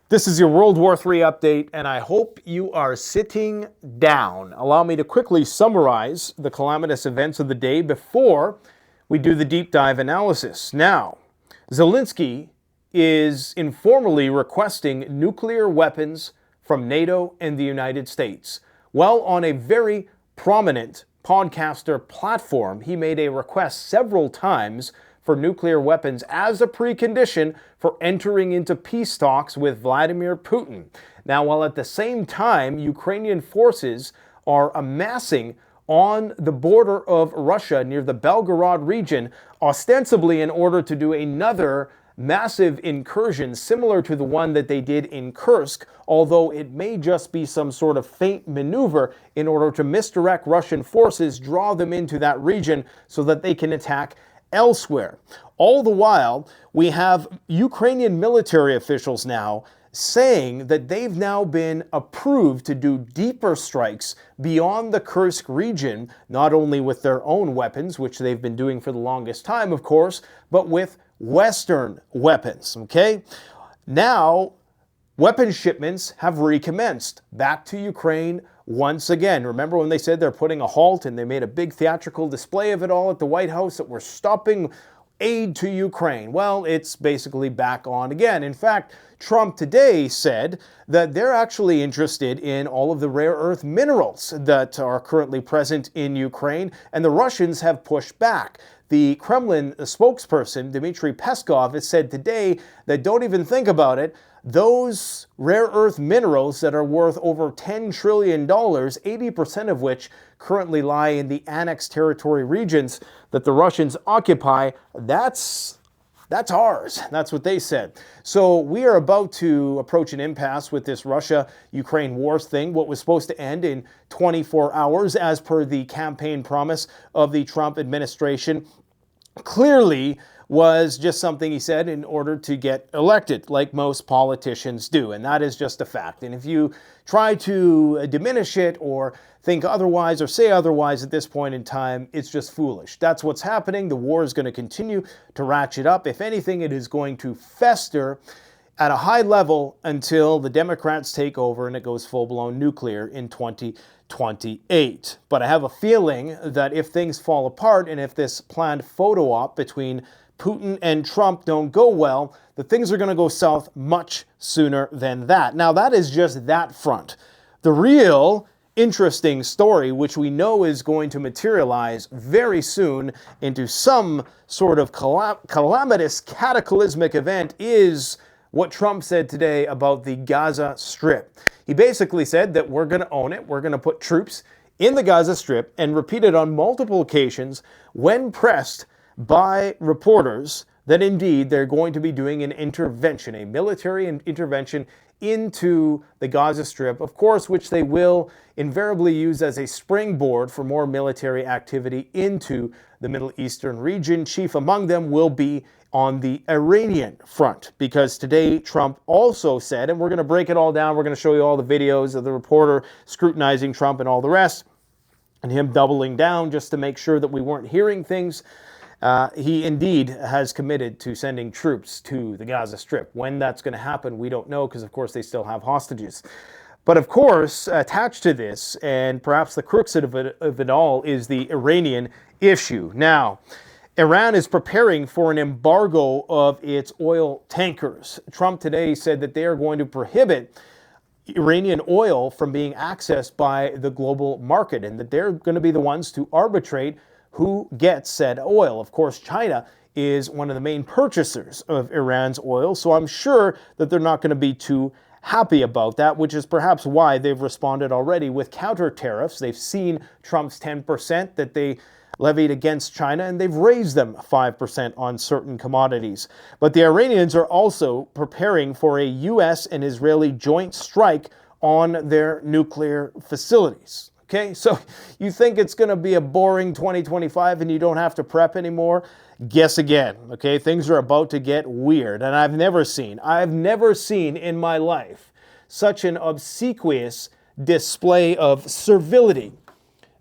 This is your World War III update, and I hope you are sitting down. Allow me to quickly summarize the calamitous events of the day before we do the deep dive analysis. Now, Zelensky is informally requesting nuclear weapons from NATO and the United States. Well, on a very prominent podcaster platform, he made a request several times for nuclear weapons as a precondition for entering into peace talks with Vladimir Putin. Now, while at the same time, Ukrainian forces are amassing on the border of Russia near the Belgorod region, ostensibly in order to do another massive incursion similar to the one that they did in Kursk, although it may just be some sort of feint maneuver in order to misdirect Russian forces, draw them into that region so that they can attack elsewhere. All the while, we have Ukrainian military officials now saying that they've now been approved to do deeper strikes beyond the Kursk region, not only with their own weapons, which they've been doing for the longest time, of course, but with Western weapons, okay? Now, weapon shipments have recommenced back to Ukraine once again. Remember when they said they're putting a halt and they made a big theatrical display of it all at the White House that we're stopping aid to Ukraine? Well, it's basically back on again. In fact, Trump today said that they're actually interested in all of the rare earth minerals that are currently present in Ukraine, and the Russians have pushed back. The Kremlin spokesperson, Dmitry Peskov, has said today that don't even think about it. Those rare earth minerals that are worth over $10 trillion, 80% of which currently lie in the annexed territory regions that the Russians occupy, that's ours. That's what they said. So we are about to approach an impasse with this Russia-Ukraine wars thing, what was supposed to end in 24 hours as per the campaign promise of the Trump administration. Clearly was just something he said in order to get elected, like most politicians do, and that is just a fact. And if you try to diminish it or think otherwise or say otherwise at this point in time, it's just foolish. That's what's happening. The war is going to continue to ratchet up. If anything, it is going to fester at a high level until the Democrats take over and it goes full-blown nuclear in 2028. But I have a feeling that if things fall apart and if this planned photo op between Putin and Trump don't go well, that things are going to go south much sooner than that. Now, that is just that front. The real interesting story, which we know is going to materialize very soon into some sort of calamitous, cataclysmic event, is what Trump said today about the Gaza Strip. He basically said that we're going to own it, we're going to put troops in the Gaza Strip, and repeated on multiple occasions when pressed by reporters that indeed they're going to be doing an intervention, a military intervention into the Gaza Strip, of course, which they will invariably use as a springboard for more military activity into the Middle Eastern region. Chief among them will be on the Iranian front, because today Trump also said, and we're going to break it all down, we're going to show you all the videos of the reporter scrutinizing Trump and all the rest, and him doubling down just to make sure that we weren't hearing things. He indeed has committed to sending troops to the Gaza Strip. When that's going to happen, we don't know, because of course they still have hostages. But of course, attached to this, and perhaps the crux of it all, is the Iranian issue. Now, Iran is preparing for an embargo of its oil tankers. Trump today said that they are going to prohibit Iranian oil from being accessed by the global market, and that they're going to be the ones to arbitrate who gets said oil. Of course, China is one of the main purchasers of Iran's oil, so I'm sure that they're not going to be too happy about that, which is perhaps why they've responded already with counter tariffs. They've seen Trump's 10% that they levied against China, and they've raised them 5% on certain commodities. But the Iranians are also preparing for a U.S. and Israeli joint strike on their nuclear facilities. Okay, so you think it's going to be a boring 2025 and you don't have to prep anymore? Guess again, okay? Things are about to get weird, and I've never seen in my life such an obsequious display of servility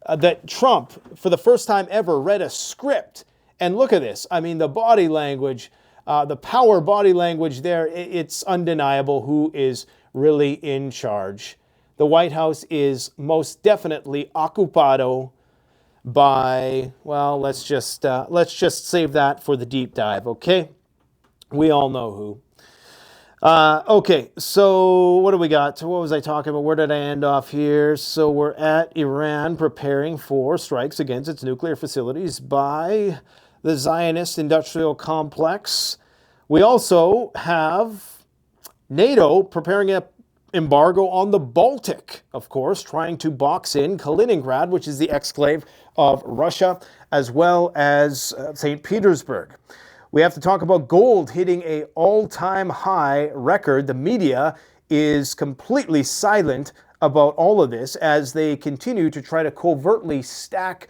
that Trump, for the first time ever, read a script. And look at this. I mean, the body language, The power body language there, it's undeniable who is really in charge. The White House is most definitely occupado by, well, let's just save that for the deep dive, okay? We all know who. Okay, so what do we got? So what was I talking about? Where did I end off here? So we're at Iran preparing for strikes against its nuclear facilities by the Zionist industrial complex. We also have NATO preparing an embargo on the Baltic, of course, trying to box in Kaliningrad, which is the exclave of Russia, as well as St. Petersburg. We have to talk about gold hitting an all-time high record. The media is completely silent about all of this as they continue to try to covertly stack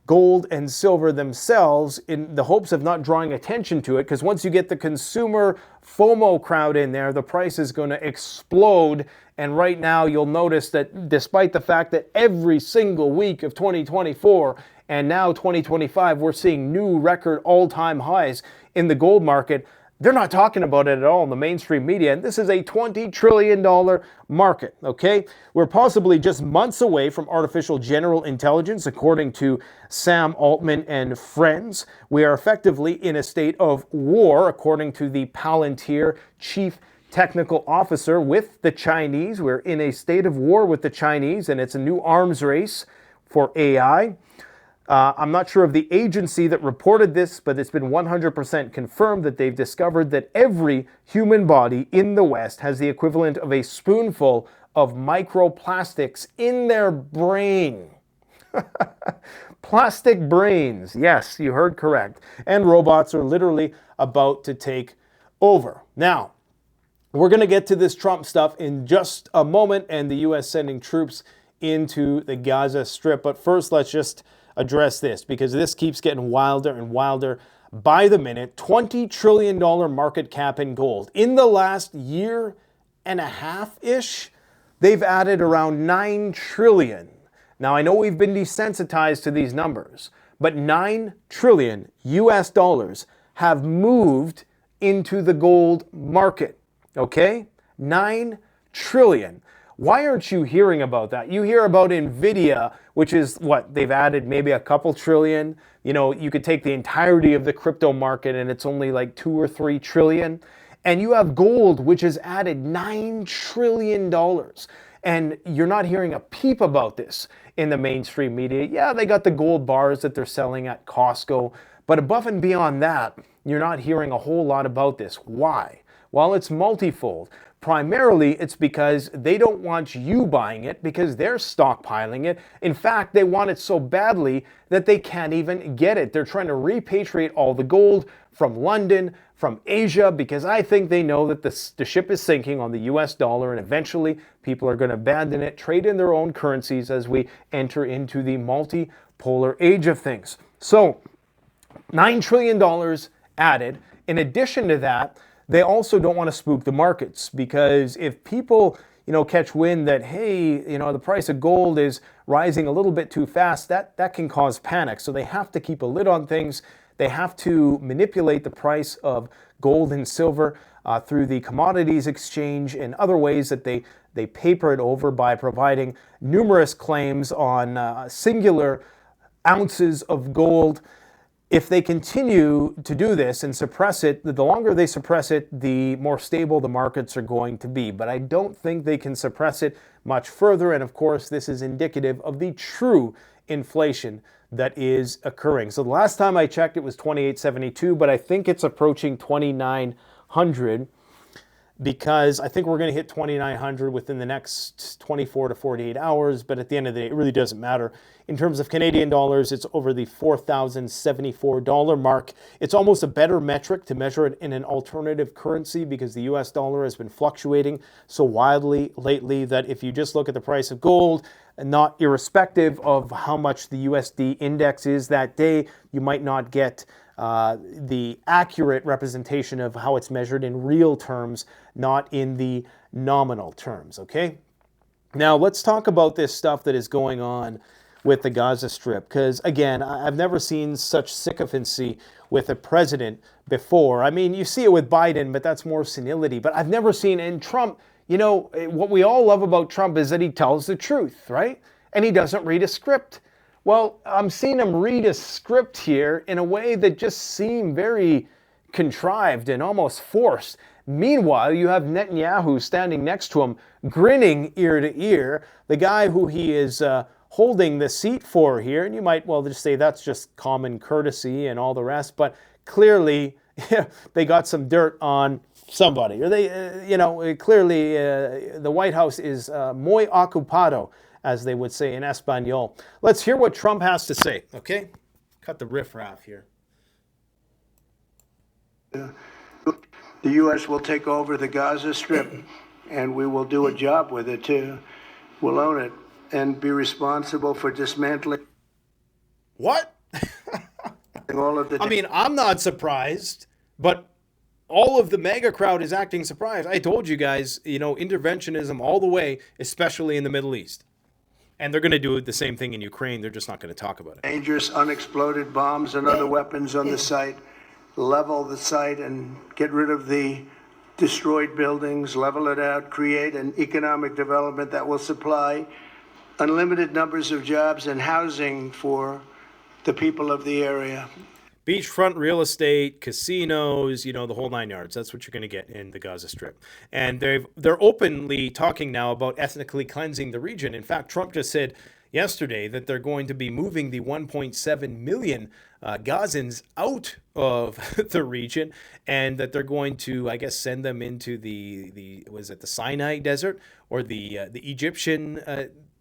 gold and silver themselves in the hopes of not drawing attention to it, because once you get the consumer FOMO crowd in there, the price is going to explode. And right now you'll notice that despite the fact that every single week of 2024 and now 2025, we're seeing new record all-time highs in the gold market, they're not talking about it at all in the mainstream media. And this is a $20 trillion market, okay? We're possibly just months away from artificial general intelligence, according to Sam Altman and friends. We are effectively in a state of war, according to the Palantir chief technical officer, with the Chinese. We're in a state of war with the Chinese, and it's a new arms race for AI. I'm not sure of the agency that reported this, but it's been 100% confirmed that they've discovered that every human body in the West has the equivalent of a spoonful of microplastics in their brain. Plastic brains. Yes, you heard correct. And robots are literally about to take over. Now, we're going to get to this Trump stuff in just a moment and the U.S. sending troops into the Gaza Strip. But first, let's just address this, because this keeps getting wilder and wilder by the minute. $20 trillion market cap in gold. In the last year and a half-ish, they've added around $9 trillion. Now, I know we've been desensitized to these numbers, but $9 trillion US dollars have moved into the gold market, okay? $9 trillion. Why aren't you hearing about that? You hear about Nvidia, which is what, they've added maybe a couple trillion. You know, you could take the entirety of the crypto market and it's only like 2 or 3 trillion. And you have gold, which has added $9 trillion. And you're not hearing a peep about this in the mainstream media. Yeah, they got the gold bars that they're selling at Costco. But above and beyond that, you're not hearing a whole lot about this. Why? Well, it's multifold. Primarily, it's because they don't want you buying it because they're stockpiling it. In fact, they want it so badly that they can't even get it. They're trying to repatriate all the gold from London, from Asia, because I think they know that the ship is sinking on the US dollar, and eventually people are going to abandon it, trade in their own currencies as we enter into the multipolar age of things. So, $9 trillion added. In addition to that, they also don't want to spook the markets, because if people, catch wind that, hey, the price of gold is rising a little bit too fast, that can cause panic. So they have to keep a lid on things. They have to manipulate the price of gold and silver through the commodities exchange and other ways that they paper it over by providing numerous claims on singular ounces of gold. If they continue to do this and suppress it, the longer they suppress it, the more stable the markets are going to be. But I don't think they can suppress it much further. And of course, this is indicative of the true inflation that is occurring. So the last time I checked, it was 28.72, but I think it's approaching 2,900, because I think we're going to hit 2,900 within the next 24 to 48 hours. But at the end of the day, it really doesn't matter. In terms of Canadian dollars, it's over the $4,074 mark. It's almost a better metric to measure it in an alternative currency, because the US dollar has been fluctuating so wildly lately that if you just look at the price of gold, not irrespective of how much the USD index is that day, you might not get the accurate representation of how it's measured in real terms, not in the nominal terms, okay? Now, let's talk about this stuff that is going on with the Gaza Strip. Because, again, I've never seen such sycophancy with a president before. I mean, you see it with Biden, but that's more senility. But I've never seen, and Trump, you know, what we all love about Trump is that he tells the truth, right? And he doesn't read a script. Well, I'm seeing him read a script here in a way that just seemed very contrived and almost forced. Meanwhile, you have Netanyahu standing next to him, grinning ear to ear, the guy who he is holding the seat for here. And you might, well, just say that's just common courtesy and all the rest, but clearly they got some dirt on somebody. Or they, you know, clearly the White House is muy ocupado, as they would say in Espanol. Let's hear what Trump has to say, okay? Cut the riffraff here. The U.S. will take over the Gaza Strip, and we will do a job with it, too. We'll own it and be responsible for dismantling. What? All of the. I mean, I'm not surprised, but all of the mega crowd is acting surprised. I told you guys, you know, interventionism all the way, especially in the Middle East. And they're going to do the same thing in Ukraine. They're just not going to talk about it. Dangerous unexploded bombs and other weapons on the site. Level the site and get rid of the destroyed buildings, level it out, create an economic development that will supply unlimited numbers of jobs and housing for the people of the area. Beachfront real estate, casinos, you know, the whole 9 yards. That's what you're going to get in the Gaza Strip. And they're openly talking now about ethnically cleansing the region. In fact, Trump just said yesterday that they're going to be moving the 1.7 million Gazans out of the region, and that they're going to, I guess, send them into the Sinai Desert or the Egyptian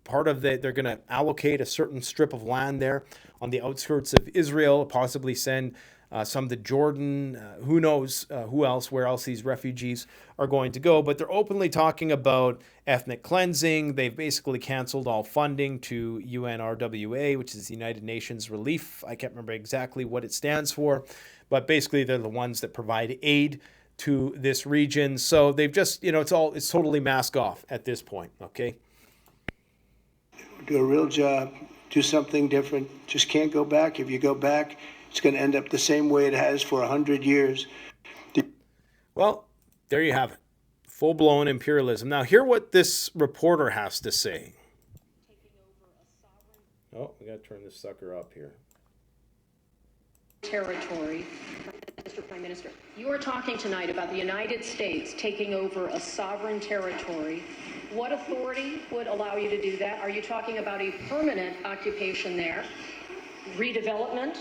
part of they're going to allocate a certain strip of land there on the outskirts of Israel, possibly send some to Jordan, who knows where else these refugees are going to go. But they're openly talking about ethnic cleansing. They've basically canceled all funding to UNRWA, which is the United Nations Relief. I can't remember exactly what it stands for, but basically they're the ones that provide aid to this region. So they've just, you know, it's totally mask off at this point, okay? Do a real job, do something different. Just can't go back. If you go back, it's going to end up the same way it has for 100 years. Well, there you have it. Full-blown imperialism. Now, hear what this reporter has to say. Oh, we got to turn this sucker up here. Territory, Mr. Prime Minister, you are talking tonight about the United States taking over a sovereign territory. What authority would allow you to do that? Are you talking about a permanent occupation there, redevelopment?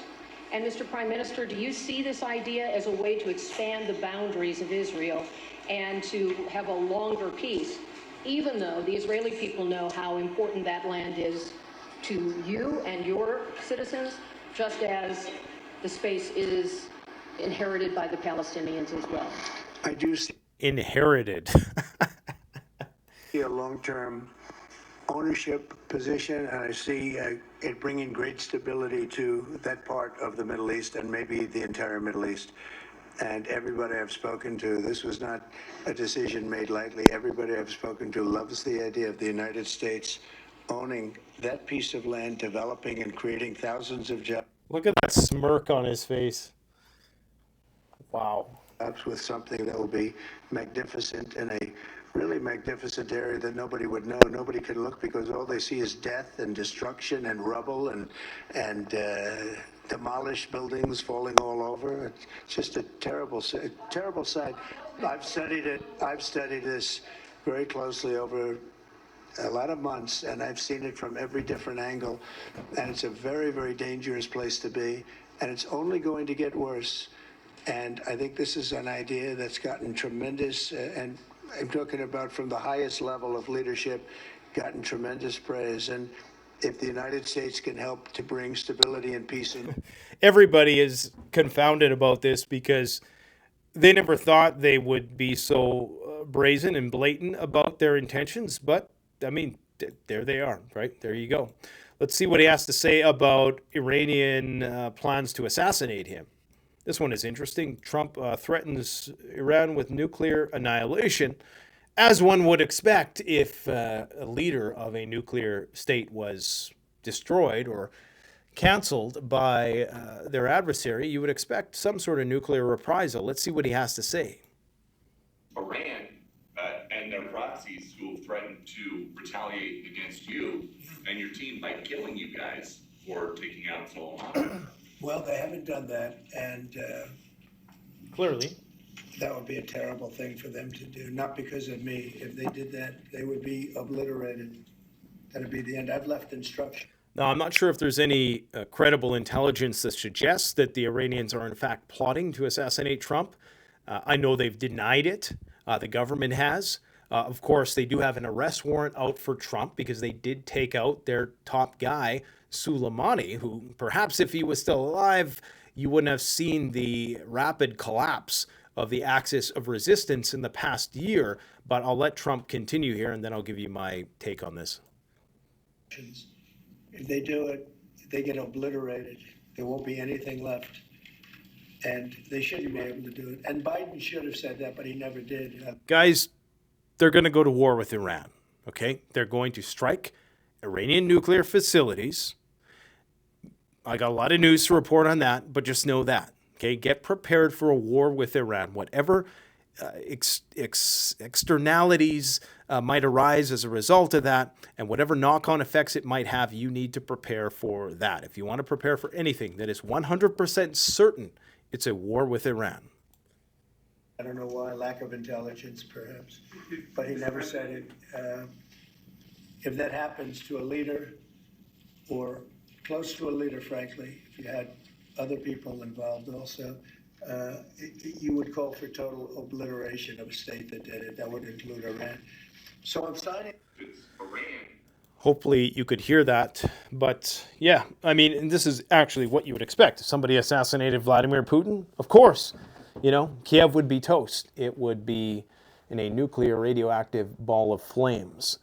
And Mr. Prime Minister, do you see this idea as a way to expand the boundaries of Israel and to have a longer peace, even though the Israeli people know how important that land is to you and your citizens, just as the space is inherited by the Palestinians as well? I do see Inherited. a long-term ownership position, and I see it bringing great stability to that part of the Middle East and maybe the entire Middle East. And everybody I've spoken to, this was not a decision made lightly. Everybody I've spoken to loves the idea of the United States owning that piece of land, developing and creating thousands of jobs. Look at that smirk on his face. Wow. With something that will be magnificent in a really magnificent area that nobody would know. Nobody can look because all they see is death and destruction and rubble and demolished buildings falling all over. It's just a terrible sight. I've studied it. I've studied this very closely over a lot of months, and I've seen it from every different angle. And it's a very, very dangerous place to be, and it's only going to get worse. And I think this is an idea that's gotten tremendous, and I'm talking about from the highest level of leadership, gotten tremendous praise. And if the United States can help to bring stability and peace in. Everybody is confounded about this because they never thought they would be so brazen and blatant about their intentions. But, I mean, there they are, right? There you go. Let's see what he has to say about Iranian plans to assassinate him. This one is interesting. Trump threatens Iran with nuclear annihilation, as one would expect if a leader of a nuclear state was destroyed or canceled by their adversary, you would expect some sort of nuclear reprisal. Let's see what he has to say. Iran and their proxies who have threatened to retaliate against you and your team by killing you guys for taking out Soleimani. Well, they haven't done that, and Clearly. that would be a terrible thing for them to do. Not because of me. If they did that, they would be obliterated. That'd be the end. I've left instructions. Now, I'm not sure if there's any credible intelligence that suggests that the Iranians are in fact plotting to assassinate Trump. I know they've denied it. The government has. Of course, they do have an arrest warrant out for Trump because they did take out their top guy, Soleimani, who perhaps if he was still alive, you wouldn't have seen the rapid collapse of the axis of resistance in the past year. But I'll let Trump continue here, and then I'll give you my take on this. If they do it, they get obliterated. There won't be anything left. And they shouldn't be able to do it. And Biden should have said that, but he never did. Guys, they're going to go to war with Iran, okay? They're going to strike Iranian nuclear facilities. I got a lot of news to report on that, but just know that, okay? Get prepared for a war with Iran. Whatever externalities might arise as a result of that, and whatever knock-on effects it might have, you need to prepare for that. If you want to prepare for anything that is 100% certain, it's a war with Iran. I don't know why, lack of intelligence perhaps, but he never said it. If that happens to a leader or close to a leader, frankly, if you had other people involved also, you would call for total obliteration of a state that did it. That would include Iran. So I'm signing. Hopefully you could hear that. But yeah, I mean, and this is actually what you would expect. If somebody assassinated Vladimir Putin, of course, you know, Kiev would be toast. It would be in a nuclear radioactive ball of flames.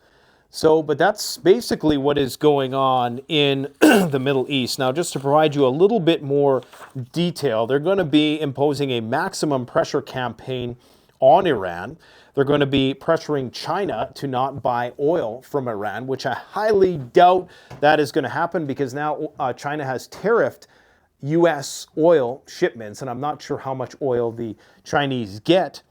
So, but that's basically what is going on in the Middle East. Now, just to provide you a little bit more detail, they're going to be imposing a maximum pressure campaign on Iran. They're going to be pressuring China to not buy oil from Iran, which I highly doubt that is going to happen because now China has tariffed U.S. oil shipments, and I'm not sure how much oil the Chinese get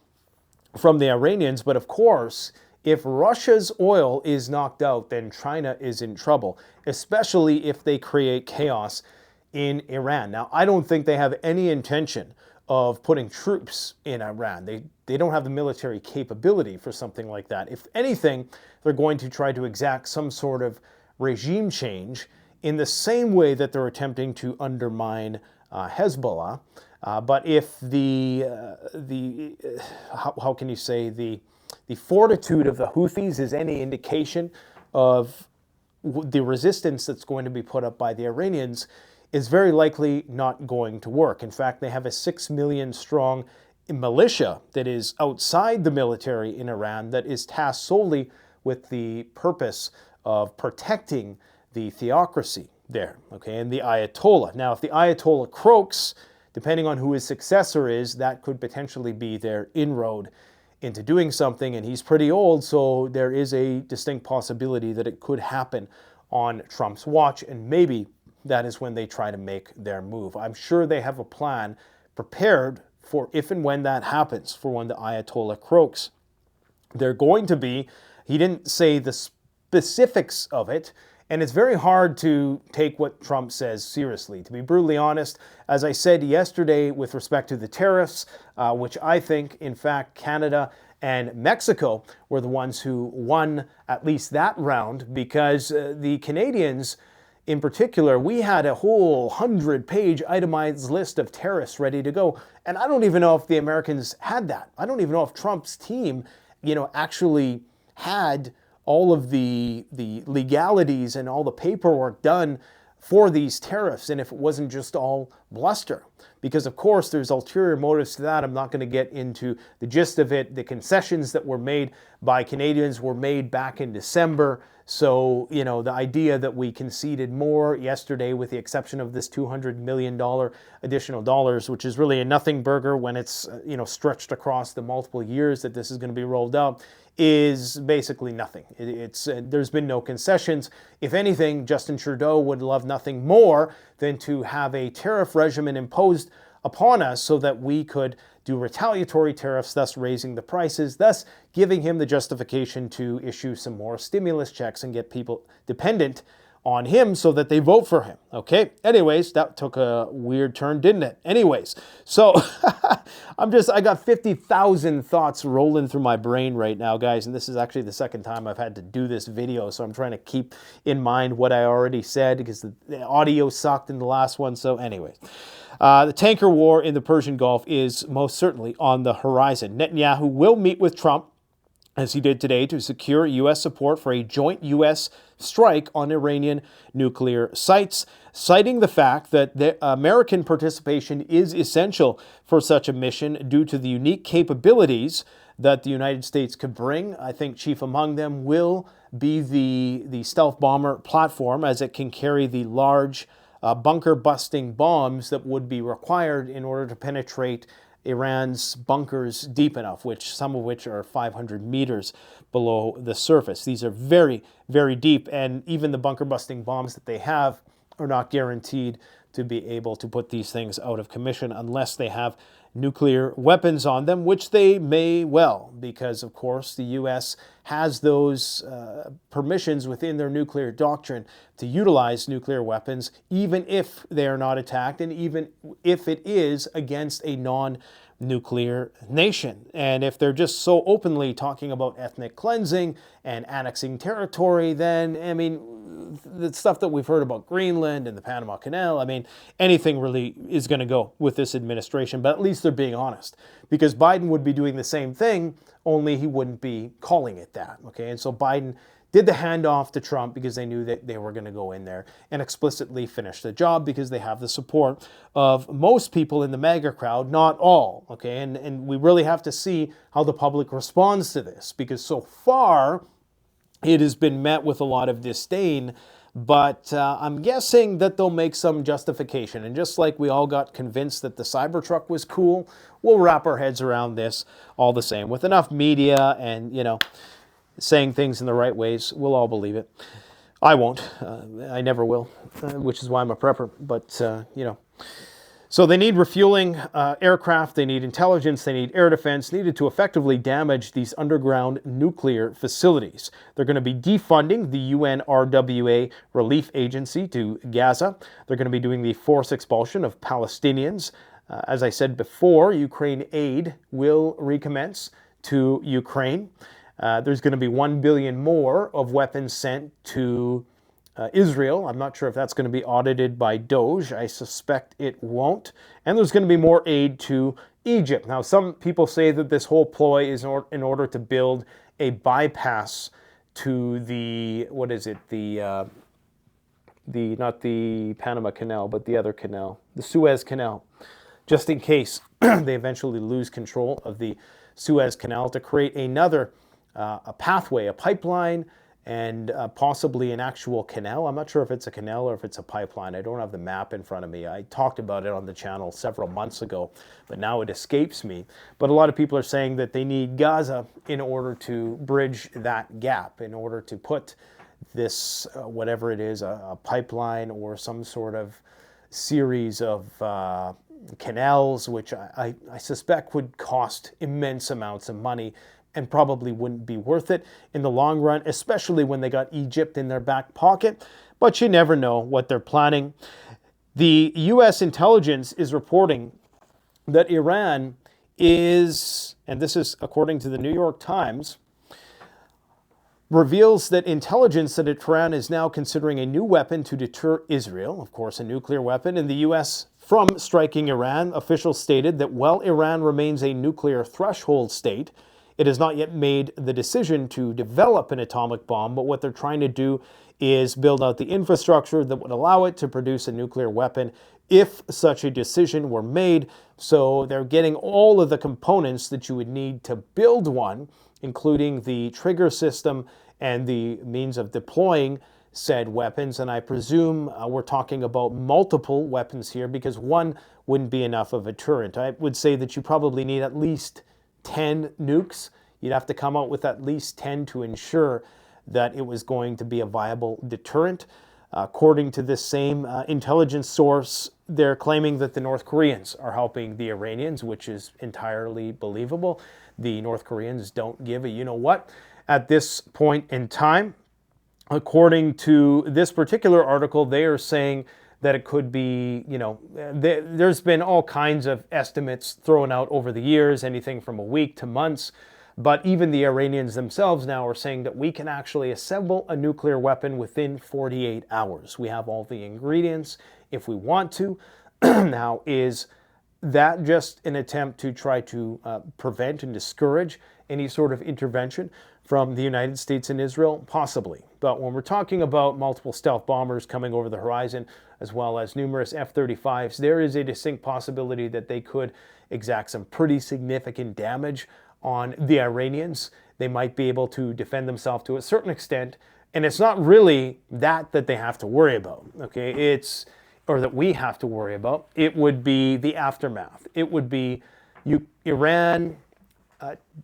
from the Iranians, but of course, if Russia's oil is knocked out, then China is in trouble, especially if they create chaos in Iran. Now, I don't think they have any intention of putting troops in Iran. They don't have the military capability for something like that. If anything, they're going to try to exact some sort of regime change in the same way that they're attempting to undermine Hezbollah. But if how can you say, the fortitude of the Houthis is any indication of the resistance that's going to be put up by the Iranians, is very likely not going to work. In fact, they have a 6 million strong militia that is outside the military in Iran that is tasked solely with the purpose of protecting the theocracy there, okay, and the Ayatollah. Now, if the Ayatollah croaks, depending on who his successor is, that could potentially be their inroad into doing something, and he's pretty old, so there is a distinct possibility that it could happen on Trump's watch, and maybe that is when they try to make their move. I'm sure they have a plan prepared for if and when that happens, for when the Ayatollah croaks. They're going to be, he didn't say the specifics of it, and it's very hard to take what Trump says seriously. To be brutally honest, as I said yesterday with respect to the tariffs, which I think, in fact, Canada and Mexico were the ones who won at least that round, because the Canadians, in particular, we had a whole 100-page itemized list of tariffs ready to go. And I don't even know if the Americans had that. I don't even know if Trump's team, actually had all of the legalities and all the paperwork done for these tariffs, and if it wasn't just all bluster. Because of course there's ulterior motives to that. I'm not going to get into the gist of it. The concessions that were made by Canadians were made back in December. So, the idea that we conceded more yesterday, with the exception of this $200 million additional dollars, which is really a nothing burger when it's, stretched across the multiple years that this is going to be rolled out, is basically nothing. There's been no concessions. If anything, Justin Trudeau would love nothing more than to have a tariff regimen imposed upon us so that we could do retaliatory tariffs, thus raising the prices, thus giving him the justification to issue some more stimulus checks and get people dependent on him so that they vote for him. Okay, anyways, that took a weird turn, didn't it? Anyways, so I got 50,000 thoughts rolling through my brain right now, guys, and this is actually the second time I've had to do this video, so I'm trying to keep in mind what I already said because the audio sucked in the last one. So anyways, the tanker war in the Persian Gulf is most certainly on the horizon. Netanyahu will meet with Trump, as he did today, to secure U.S. support for a joint U.S. strike on Iranian nuclear sites, citing the fact that the American participation is essential for such a mission due to the unique capabilities that the United States could bring. I think chief among them will be the stealth bomber platform, as it can carry the large bunker-busting bombs that would be required in order to penetrate Iran's bunkers deep enough, some of which are 500 meters below the surface. These are very, very deep, and even the bunker-busting bombs that they have are not guaranteed to be able to put these things out of commission unless they have nuclear weapons on them, which they may well, because of course the U.S. has those permissions within their nuclear doctrine to utilize nuclear weapons, even if they are not attacked and even if it is against a non-nuclear nation. And if they're just so openly talking about ethnic cleansing and annexing territory, then, I mean, the stuff that we've heard about Greenland and the Panama Canal, I mean, anything really is going to go with this administration, but at least they're being honest, because Biden would be doing the same thing, only he wouldn't be calling it that, okay? And so Biden did the handoff to Trump because they knew that they were going to go in there and explicitly finish the job because they have the support of most people in the MAGA crowd, not all, okay? And we really have to see how the public responds to this, because so far it has been met with a lot of disdain, but I'm guessing that they'll make some justification. And just like we all got convinced that the Cybertruck was cool, we'll wrap our heads around this all the same. With enough media and, saying things in the right ways, we'll all believe it. I won't. I never will, which is why I'm a prepper. But, So they need refueling aircraft, they need intelligence, they need air defense needed to effectively damage these underground nuclear facilities. They're going to be defunding the UNRWA relief agency to Gaza. They're going to be doing the forced expulsion of Palestinians. As I said before, Ukraine aid will recommence to Ukraine. There's going to be 1 billion more of weapons sent to Israel. I'm not sure if that's going to be audited by DOJ. I suspect it won't. And there's going to be more aid to Egypt. Now, some people say that this whole ploy is in order to build a bypass to the, not the Panama Canal, but the other canal, the Suez Canal, just in case they eventually lose control of the Suez Canal, to create another a pathway, a pipeline, and possibly an actual canal. I'm not sure if it's a canal or if it's a pipeline. I don't have the map in front of me. I talked about it on the channel several months ago, but now it escapes me. But a lot of people are saying that they need Gaza in order to bridge that gap, in order to put this, whatever it is, a pipeline or some sort of series of canals, which I suspect would cost immense amounts of money and probably wouldn't be worth it in the long run, especially when they got Egypt in their back pocket. But you never know what they're planning. The U.S. intelligence is reporting that Iran is, and this is according to the New York Times, reveals that intelligence that Iran is now considering a new weapon to deter Israel, of course a nuclear weapon, in the U.S. from striking Iran. Officials stated that while Iran remains a nuclear threshold state, it has not yet made the decision to develop an atomic bomb, but what they're trying to do is build out the infrastructure that would allow it to produce a nuclear weapon if such a decision were made. So they're getting all of the components that you would need to build one, including the trigger system and the means of deploying said weapons. And I presume we're talking about multiple weapons here, because one wouldn't be enough of a deterrent. I would say that you probably need at least 10 nukes. you'd have to come out with at least 10 to ensure that it was going to be a viable deterrent. According to this same intelligence source, they're claiming that the North Koreans are helping the Iranians, which is entirely believable. The North Koreans don't give a you-know-what at this point in time. According to this particular article, they are saying that it could be, there's been all kinds of estimates thrown out over the years, anything from a week to months. But even the Iranians themselves now are saying that we can actually assemble a nuclear weapon within 48 hours. We have all the ingredients if we want to. Now, is that just an attempt to try to prevent and discourage any sort of intervention from the United States and Israel? Possibly. But when we're talking about multiple stealth bombers coming over the horizon, as well as numerous F-35s, there is a distinct possibility that they could exact some pretty significant damage on the Iranians. They might be able to defend themselves to a certain extent, and it's not really that they have to worry about, okay? Or that we have to worry about. It would be the aftermath. It would be Iran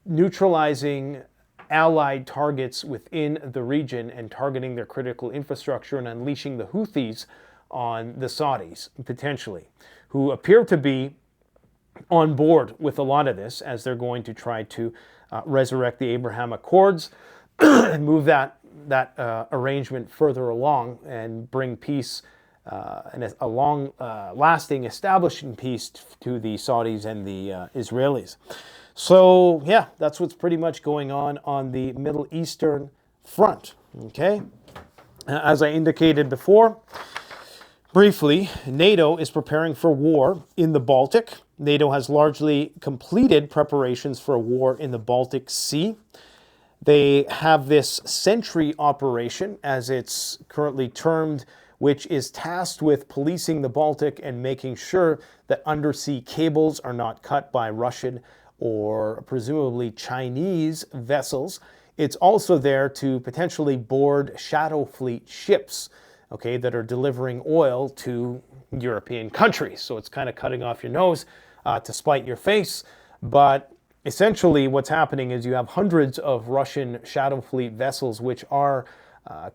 neutralizing allied targets within the region and targeting their critical infrastructure and unleashing the Houthis on the Saudis, potentially, who appear to be on board with a lot of this, as they're going to try to resurrect the Abraham Accords and move that arrangement further along and bring peace and a long-lasting, establishing peace to the Saudis and the Israelis. So, yeah, that's what's pretty much going on the Middle Eastern front, okay? As I indicated before, briefly, NATO is preparing for war in the Baltic. NATO has largely completed preparations for a war in the Baltic Sea. They have this sentry operation, as it's currently termed, which is tasked with policing the Baltic and making sure that undersea cables are not cut by Russian or presumably Chinese vessels. It's also there to potentially board shadow fleet ships, okay, that are delivering oil to European countries. So it's kind of cutting off your nose to spite your face. But essentially what's happening is you have hundreds of Russian shadow fleet vessels which are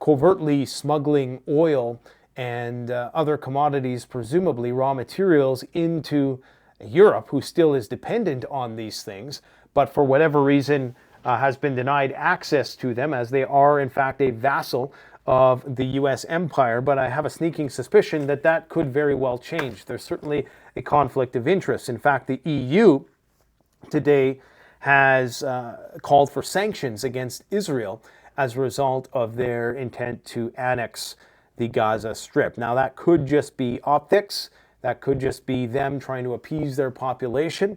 covertly smuggling oil and other commodities, presumably raw materials, into Europe, who still is dependent on these things, but for whatever reason has been denied access to them, as they are in fact a vassal of the US empire. But I have a sneaking suspicion that that could very well change. There's certainly a conflict of interest. In fact, the EU today has called for sanctions against Israel as a result of their intent to annex the Gaza Strip. Now, that could just be optics. That could just be them trying to appease their population,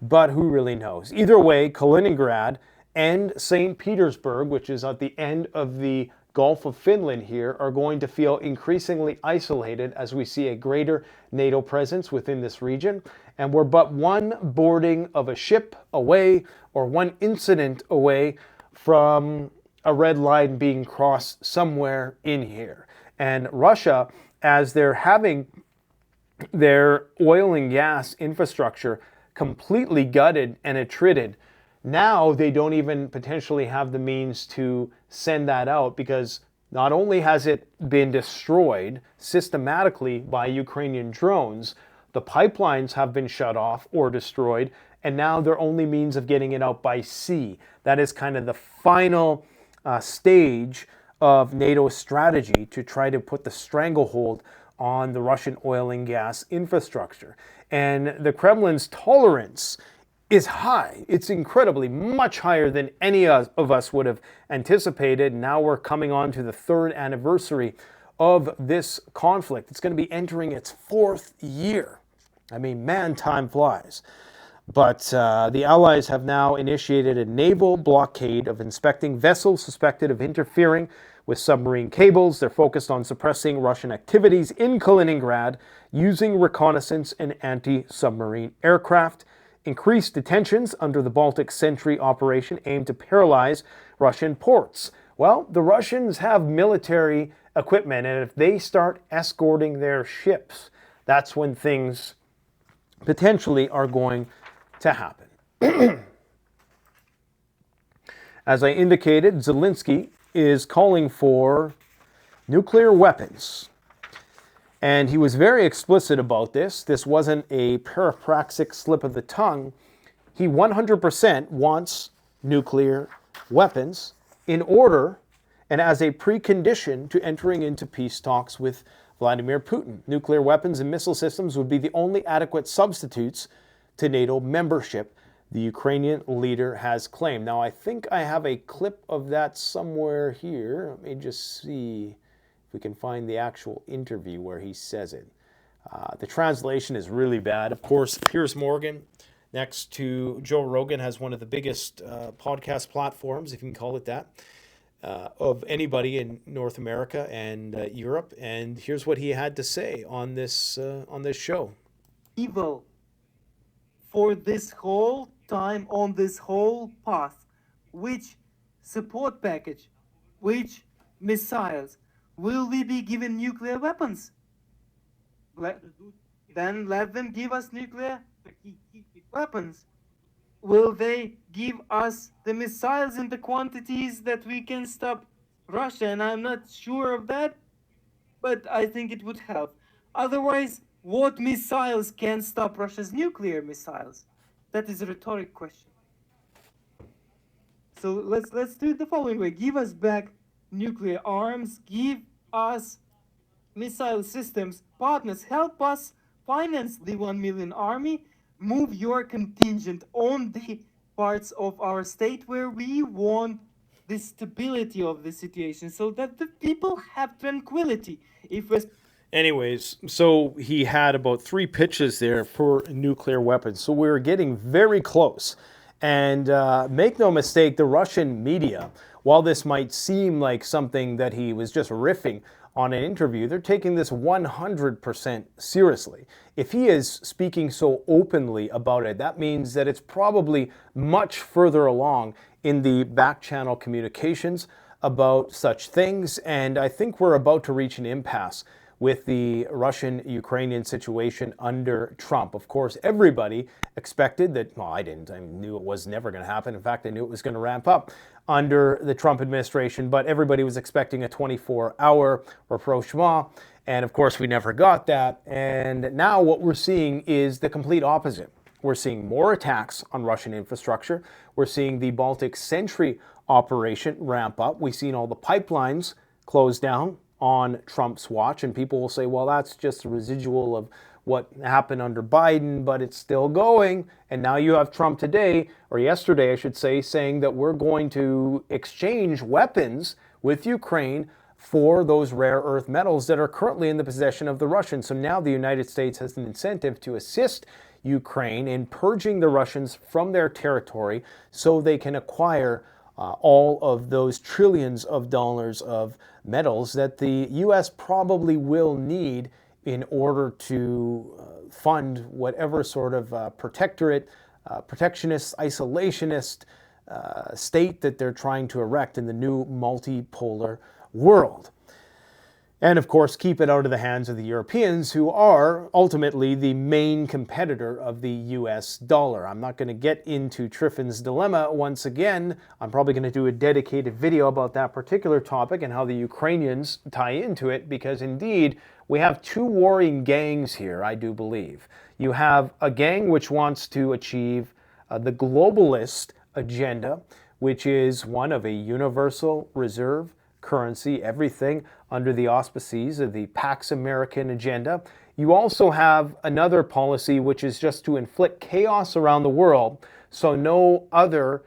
but who really knows? Either way, Kaliningrad and St. Petersburg, which is at the end of the Gulf of Finland here, are going to feel increasingly isolated as we see a greater NATO presence within this region. And we're but one boarding of a ship away, or one incident away, from a red line being crossed somewhere in here. And Russia, as they're having their oil and gas infrastructure completely gutted and attrited, now they don't even potentially have the means to send that out, because not only has it been destroyed systematically by Ukrainian drones, the pipelines have been shut off or destroyed, and now their only means of getting it out by sea. That is kind of the final stage of NATO's strategy to try to put the stranglehold on the Russian oil and gas infrastructure. And the Kremlin's tolerance is high. It's incredibly much higher than any of us would have anticipated. Now we're coming on to the third anniversary of this conflict. It's going to be entering its fourth year. I mean, man, time flies. But the Allies have now initiated a naval blockade of inspecting vessels suspected of interfering with submarine cables. They're focused on suppressing Russian activities in Kaliningrad using reconnaissance and anti-submarine aircraft. Increased detentions under the Baltic Sentry operation aim to paralyze Russian ports. Well, the Russians have military equipment, and if they start escorting their ships, that's when things potentially are going to happen. As I indicated, Zelensky is calling for nuclear weapons. And he was very explicit about this. This wasn't a parapraxic slip of the tongue. He 100% wants nuclear weapons in order and as a precondition to entering into peace talks with Vladimir Putin. Nuclear weapons and missile systems would be the only adequate substitutes to NATO membership, the Ukrainian leader has claimed. Now, I think I have a clip of that somewhere here. Let me just see if we can find the actual interview where he says it. The translation is really bad. Of course, Piers Morgan, next to Joe Rogan, has one of the biggest podcast platforms, if you can call it that, of anybody in North America and Europe. And here's what he had to say on this show. Evil for this whole time on this whole path, which support package, which missiles, will we be given nuclear weapons? Then let them give us nuclear weapons. Will they give us the missiles in the quantities that we can stop Russia? And I'm not sure of that, but I think it would help. Otherwise, what missiles can stop Russia's nuclear missiles? That is a rhetoric question. So let's do it the following way. Give us back nuclear arms, give us missile systems. Partners, help us finance the 1 million army. Move your contingent on the parts of our state where we want the stability of the situation so that the people have tranquility. Anyways, so he had about 3 pitches there for nuclear weapons. So we were getting very close. And make no mistake, the Russian media, while this might seem like something that he was just riffing on an interview, they're taking this 100% seriously. If he is speaking so openly about it, that means that it's probably much further along in the back channel communications about such things. And I think we're about to reach an impasse with the Russian-Ukrainian situation under Trump. Of course, everybody expected that, well, I didn't. I knew it was never going to happen. In fact, I knew it was going to ramp up under the Trump administration, but everybody was expecting a 24-hour rapprochement, and of course, we never got that. And now what we're seeing is the complete opposite. We're seeing more attacks on Russian infrastructure. We're seeing the Baltic Sentry operation ramp up. We've seen all the pipelines close down on Trump's watch, and people will say, well, that's just a residual of what happened under Biden, but it's still going. And now you have Trump today, or yesterday I should say, saying that we're going to exchange weapons with Ukraine for those rare earth metals that are currently in the possession of the Russians. So now the United States has an incentive to assist Ukraine in purging the Russians from their territory so they can acquire all of those trillions of dollars of metals that the U.S. probably will need in order to fund whatever sort of protectorate, protectionist, isolationist state that they're trying to erect in the new multipolar world. And of course, keep it out of the hands of the Europeans, who are ultimately the main competitor of the US dollar. I'm not going to get into Triffin's dilemma once again. I'm probably going to do a dedicated video about that particular topic and how the Ukrainians tie into it, because indeed, we have 2 warring gangs here, I do believe. You have a gang which wants to achieve the globalist agenda, which is one of a universal reserve currency, everything under the auspices of the Pax American agenda. You also have another policy which is just to inflict chaos around the world so no other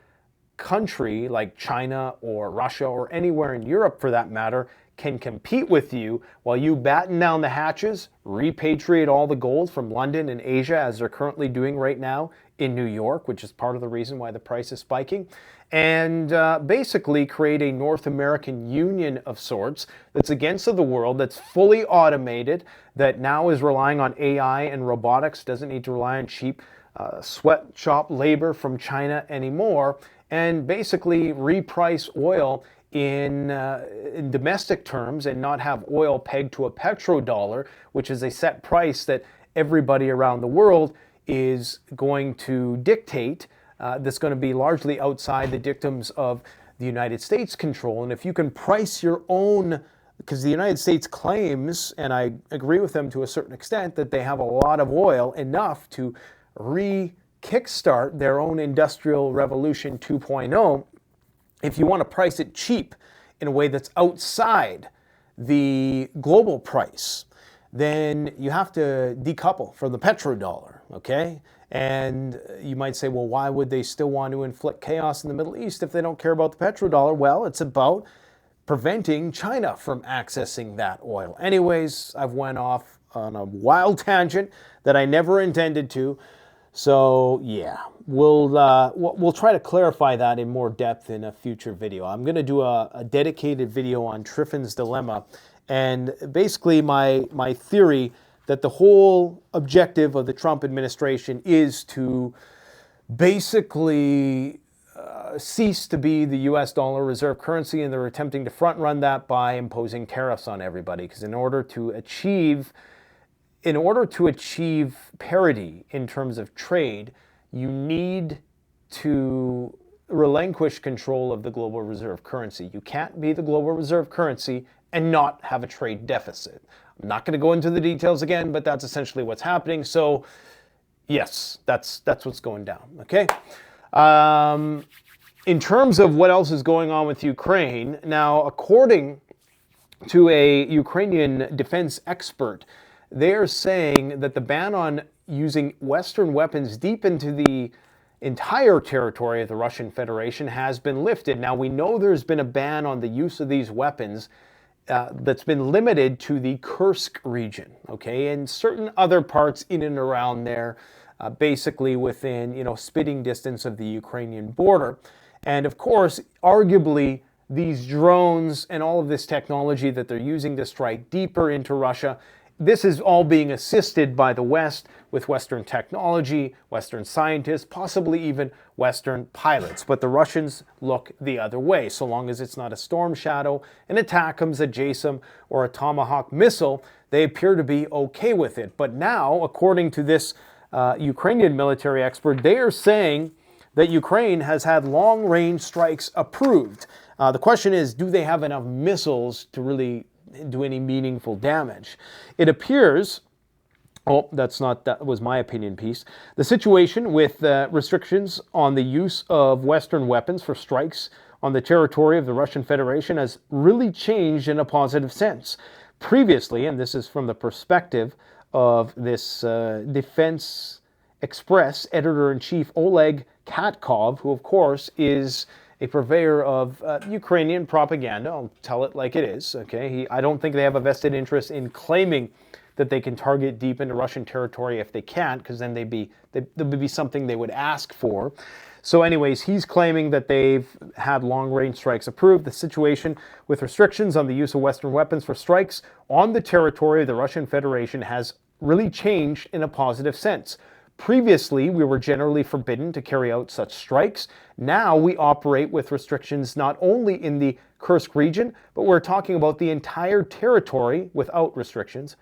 country like China or Russia or anywhere in Europe for that matter can compete with you while you batten down the hatches, repatriate all the gold from London and Asia as they're currently doing right now in New York, which is part of the reason why the price is spiking, and basically create a North American union of sorts that's against the world, that's fully automated, that now is relying on AI and robotics, doesn't need to rely on cheap sweatshop labor from China anymore, and basically reprice oil in domestic terms and not have oil pegged to a petrodollar, which is a set price that everybody around the world is going to dictate, that's going to be largely outside the dictums of the United States control. And if you can price your own, because the United States claims, and I agree with them to a certain extent, that they have a lot of oil, enough to kickstart their own industrial revolution 2.0. If you want to price it cheap in a way that's outside the global price, then you have to decouple from the petrodollar, okay? And you might say, well, why would they still want to inflict chaos in the Middle East if they don't care about the petrodollar? Well, it's about preventing China from accessing that oil. Anyways, I've went off on a wild tangent that I never intended to. So yeah, we'll try to clarify that in more depth in a future video. I'm going to do a dedicated video on Triffin's dilemma, and basically my theory that the whole objective of the Trump administration is to basically cease to be the US dollar reserve currency, and they're attempting to front run that by imposing tariffs on everybody, because in order to achieve parity in terms of trade, you need to relinquish control of the global reserve currency. You can't be the global reserve currency and not have a trade deficit. I'm not going to go into the details again, but that's essentially what's happening. So yes, that's what's going down, okay? In terms of what else is going on with Ukraine, now, according to a Ukrainian defense expert, they are saying that the ban on using Western weapons deep into the entire territory of the Russian Federation has been lifted. Now, we know there's been a ban on the use of these weapons that's been limited to the Kursk region, okay, and certain other parts in and around there, basically within, spitting distance of the Ukrainian border. And of course, arguably, these drones and all of this technology that they're using to strike deeper into Russia, this is all being assisted by the West with Western technology, Western scientists, possibly even Western pilots. But the Russians look the other way. So long as it's not a Storm Shadow, an ATACMS, a JASOM, or a Tomahawk missile, they appear to be okay with it. But now, according to this Ukrainian military expert, they are saying that Ukraine has had long-range strikes approved. The question is, do they have enough missiles to really do any meaningful damage? It appears, that was my opinion piece. The situation with restrictions on the use of Western weapons for strikes on the territory of the Russian Federation has really changed in a positive sense. Previously, and this is from the perspective of this Defense Express editor-in-chief Oleg Katkov, who of course is a purveyor of Ukrainian propaganda. I'll tell it like it is, okay? I don't think they have a vested interest in claiming that they can target deep into Russian territory if they can't, because then there would be something they would ask for. So anyways, he's claiming that they've had long-range strikes approved. The situation with restrictions on the use of Western weapons for strikes on the territory of the Russian Federation has really changed in a positive sense. Previously, we were generally forbidden to carry out such strikes. Now we operate with restrictions not only in the Kursk region, but we're talking about the entire territory without restrictions,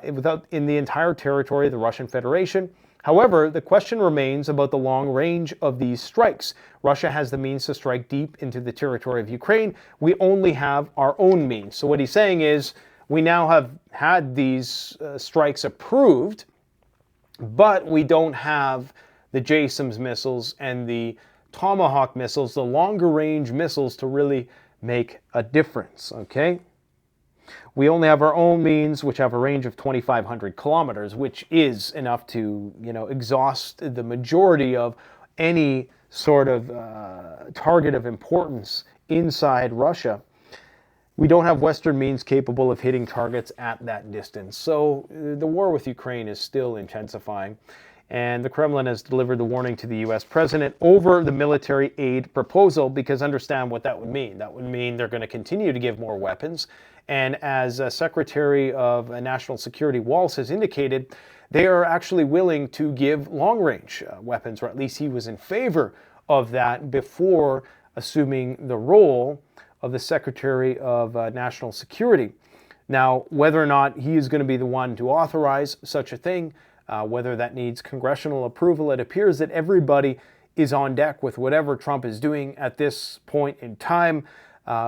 in the entire territory of the Russian Federation. However, the question remains about the long range of these strikes. Russia has the means to strike deep into the territory of Ukraine. We only have our own means. So what he's saying is, we now have had these strikes approved, but we don't have the JASOMS missiles and the Tomahawk missiles, the longer range missiles, to really make a difference, okay? We only have our own means, which have a range of 2,500 kilometers, which is enough to, exhaust the majority of any sort of target of importance inside Russia. We don't have Western means capable of hitting targets at that distance. So the war with Ukraine is still intensifying. And the Kremlin has delivered the warning to the US president over the military aid proposal, because understand what that would mean. That would mean they're going to continue to give more weapons. And as Secretary of National Security Walz has indicated, they are actually willing to give long-range weapons, or at least he was in favor of that before assuming the role of the Secretary of National Security. Now, whether or not he is going to be the one to authorize such a thing, whether that needs congressional approval, it appears that everybody is on deck with whatever Trump is doing at this point in time,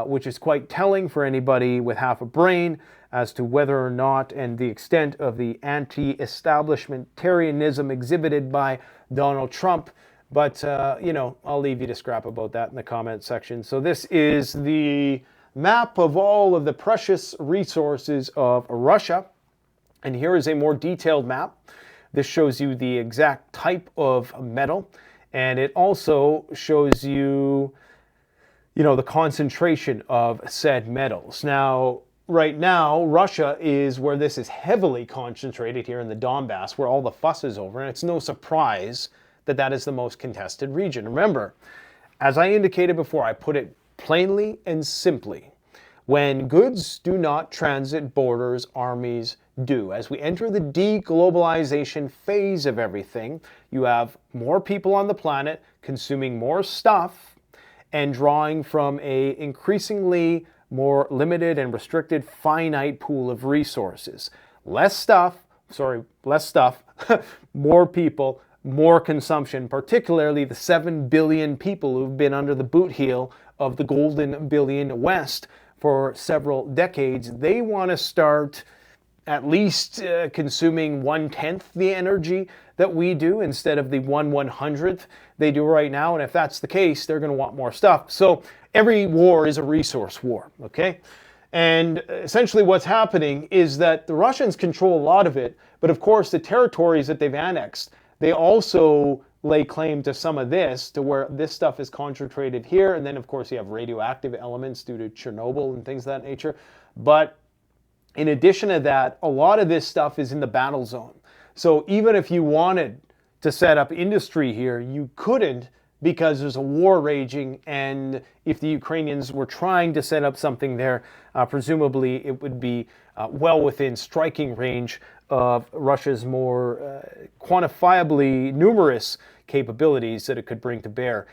which is quite telling for anybody with half a brain as to whether or not and the extent of the anti-establishmentarianism exhibited by Donald Trump. But, I'll leave you to scrap about that in the comment section. So this is the map of all of the precious resources of Russia. And here is a more detailed map. This shows you the exact type of metal. And it also shows you, the concentration of said metals. Now, right now, Russia is where this is heavily concentrated here in the Donbass, where all the fuss is over. And it's no surprise that that is the most contested region. Remember, as I indicated before, I put it plainly and simply. When goods do not transit borders, armies do. As we enter the deglobalization phase of everything, you have more people on the planet consuming more stuff and drawing from a increasingly more limited and restricted finite pool of resources. Less stuff, more people, more consumption, particularly the 7 billion people who've been under the boot heel of the golden billion West for several decades. They want to start at least consuming 1/10 the energy that we do instead of the 1/100th they do right now. And if that's the case, they're going to want more stuff. So every war is a resource war, okay? And essentially what's happening is that the Russians control a lot of it, but of course the territories that they've annexed, they also lay claim to some of this, to where this stuff is concentrated here. And then of course you have radioactive elements due to Chernobyl and things of that nature. But in addition to that, a lot of this stuff is in the battle zone. So even if you wanted to set up industry here, you couldn't, because there's a war raging, and if the Ukrainians were trying to set up something there, presumably it would be well within striking range of Russia's more quantifiably numerous capabilities that it could bring to bear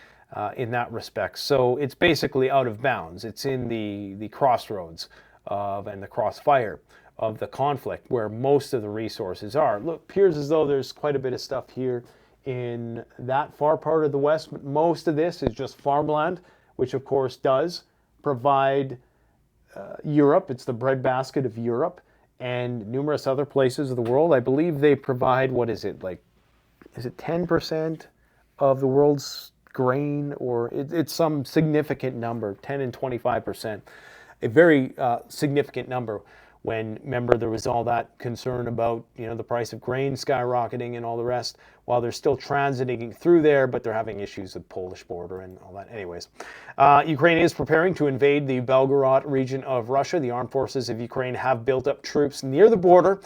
in that respect. So it's basically out of bounds. It's in the crossroads and the crossfire of the conflict where most of the resources are. Look, appears as though there's quite a bit of stuff here in that far part of the West, but most of this is just farmland, which of course does provide Europe. It's the breadbasket of Europe and numerous other places of the world. I believe they provide, is it 10% of the world's grain, or it's some significant number, 10 and 25%. A very significant number. When, remember, there was all that concern about, the price of grain skyrocketing and all the rest, while they're still transiting through there, but they're having issues with Polish border and all that. Anyways, Ukraine is preparing to invade the Belgorod region of Russia. The armed forces of Ukraine have built up troops near the border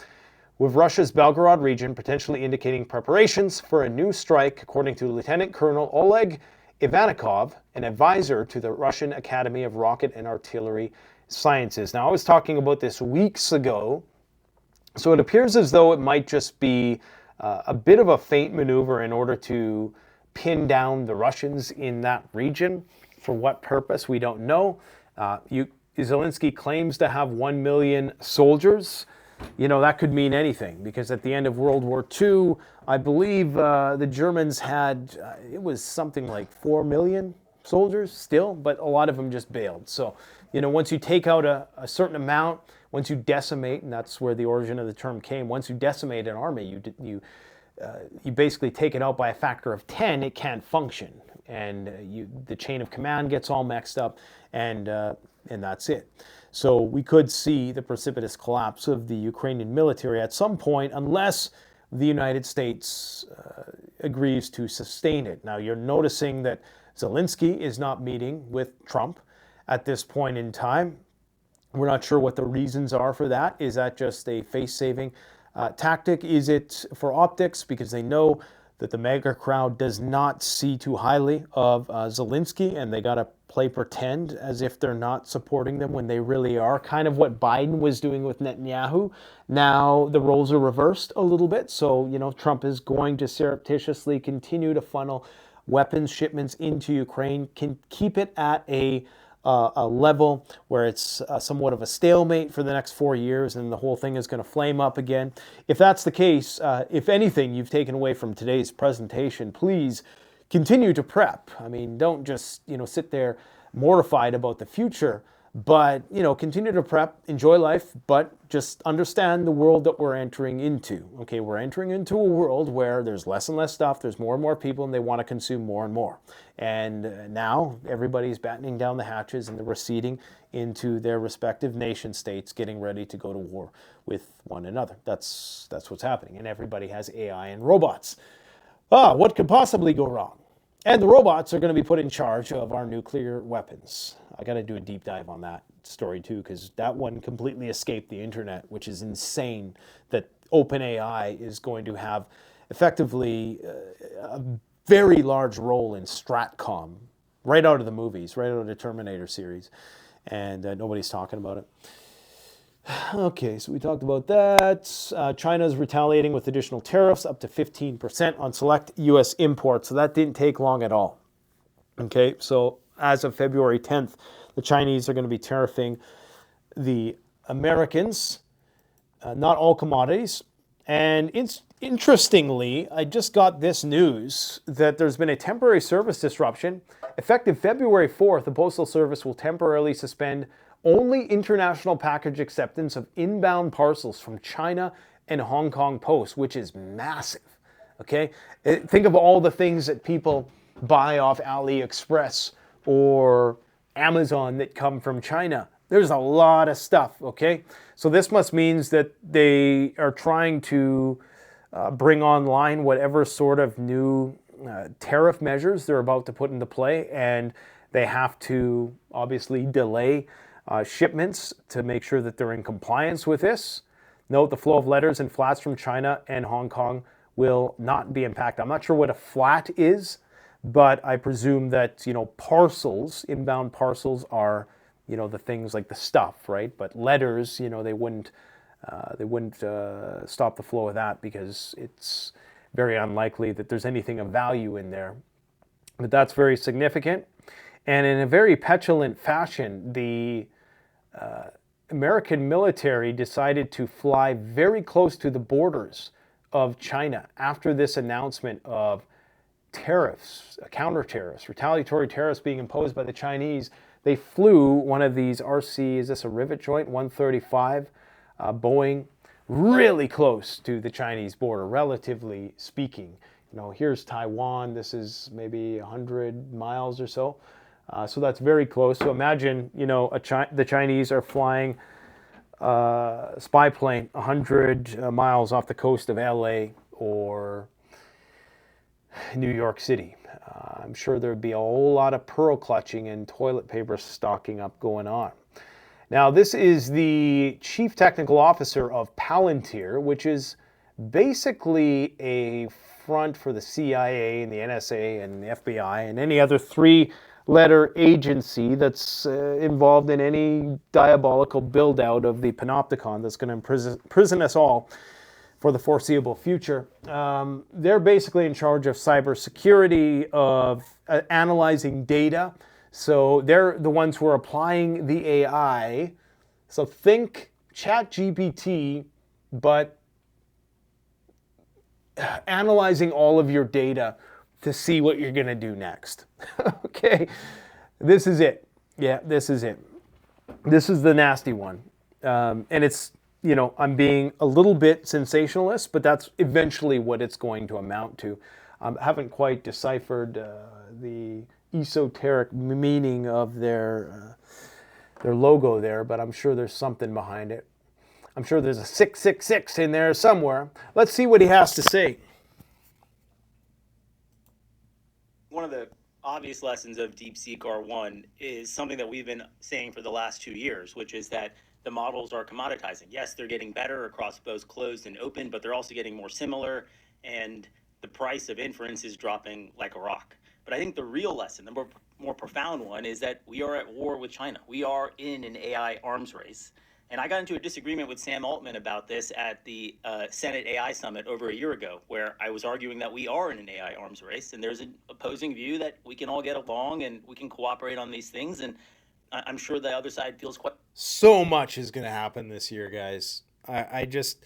with Russia's Belgorod region, potentially indicating preparations for a new strike, according to Lieutenant Colonel Oleg Ivanikov, an advisor to the Russian Academy of Rocket and Artillery Sciences. Now, I was talking about this weeks ago, so it appears as though it might just be a bit of a feint maneuver in order to pin down the Russians in that region. For what purpose, we don't know. Zelensky claims to have 1 million soldiers. That could mean anything, because at the end of World War II, I believe the Germans had, it was something like 4 million soldiers still, but a lot of them just bailed. So, once you take out a certain amount, once you decimate, and that's where the origin of the term came, once you decimate an army, you basically take it out by a factor of 10, it can't function. And the chain of command gets all mixed up, and that's it. So we could see the precipitous collapse of the Ukrainian military at some point, unless the United States agrees to sustain it. Now, you're noticing that Zelensky is not meeting with Trump at this point in time. We're not sure what the reasons are for that. Is that just a face-saving tactic? Is it for optics? Because they know that the MAGA crowd does not see too highly of Zelensky, and they got to play pretend as if they're not supporting them when they really are. Kind of what Biden was doing with Netanyahu. Now the roles are reversed a little bit. So, Trump is going to surreptitiously continue to funnel weapons shipments into Ukraine, can keep it at a level where it's somewhat of a stalemate for the next 4 years, and the whole thing is going to flame up again. If that's the case, if anything you've taken away from today's presentation, please continue to prep. I mean, don't just, sit there mortified about the future, but, continue to prep, enjoy life, but just understand the world that we're entering into. Okay, we're entering into a world where there's less and less stuff, there's more and more people, and they want to consume more and more. And now everybody's battening down the hatches and they're receding into their respective nation states, getting ready to go to war with one another. That's what's happening. And everybody has AI and robots. What could possibly go wrong? And the robots are going to be put in charge of our nuclear weapons. I got to do a deep dive on that story too, because that one completely escaped the internet, which is insane that OpenAI is going to have effectively a very large role in Stratcom, right out of the movies, right out of the Terminator series. And nobody's talking about it. Okay, so we talked about that. China's retaliating with additional tariffs up to 15% on select U.S. imports. So that didn't take long at all. Okay, so as of February 10th, the Chinese are going to be tariffing the Americans, not all commodities. And interestingly, I just got this news that there's been a temporary service disruption. Effective February 4th, the Postal Service will temporarily suspend only international package acceptance of inbound parcels from China and Hong Kong Post, which is massive. Okay? Think of all the things that people buy off AliExpress or Amazon that come from China. There's a lot of stuff, okay? So this must means that they are trying to bring online whatever sort of new tariff measures they're about to put into play, and they have to obviously delay shipments to make sure that they're in compliance with this. Note the flow of letters and flats from China and Hong Kong will not be impacted. I'm not sure what a flat is, but I presume that, parcels, inbound parcels are, the things like the stuff, right? But letters, they wouldn't stop the flow of that because it's very unlikely that there's anything of value in there. But that's very significant. And in a very petulant fashion, the American military decided to fly very close to the borders of China after this announcement of tariffs, counter tariffs, retaliatory tariffs being imposed by the Chinese. They flew one of these is this a rivet joint, 135 Boeing, really close to the Chinese border, relatively speaking. Here's Taiwan. This is maybe 100 miles or so. So that's very close. So imagine, the Chinese are flying a spy plane 100 miles off the coast of LA or New York City. I'm sure there'd be a whole lot of pearl clutching and toilet paper stocking up going on. Now, this is the Chief Technical Officer of Palantir, which is basically a front for the CIA and the NSA and the FBI and any other three-letter agency that's involved in any diabolical build-out of the panopticon that's going to imprison us all for the foreseeable future. They're basically in charge of cybersecurity, of analyzing data. So they're the ones who are applying the AI. So think ChatGPT, but analyzing all of your data to see what you're going to do next. Okay, this is it. Yeah, this is it. This is the nasty one. And it's, I'm being a little bit sensationalist, but that's eventually what it's going to amount to. I haven't quite deciphered the esoteric meaning of their logo there, but I'm sure there's something behind it. I'm sure there's a 666 in there somewhere. Let's see what he has to say. One of the obvious lessons of DeepSeek R1 is something that we've been saying for the last 2 years, which is that the models are commoditizing. Yes, they're getting better across both closed and open, but they're also getting more similar, and the price of inference is dropping like a rock. But I think the real lesson, the more profound one, is that we are at war with China. We are in an AI arms race. And I got into a disagreement with Sam Altman about this at the Senate AI Summit over a year ago, where I was arguing that we are in an AI arms race, and there's an opposing view that we can all get along and we can cooperate on these things. And I'm sure the other side feels quite... So much is going to happen this year, guys. I just,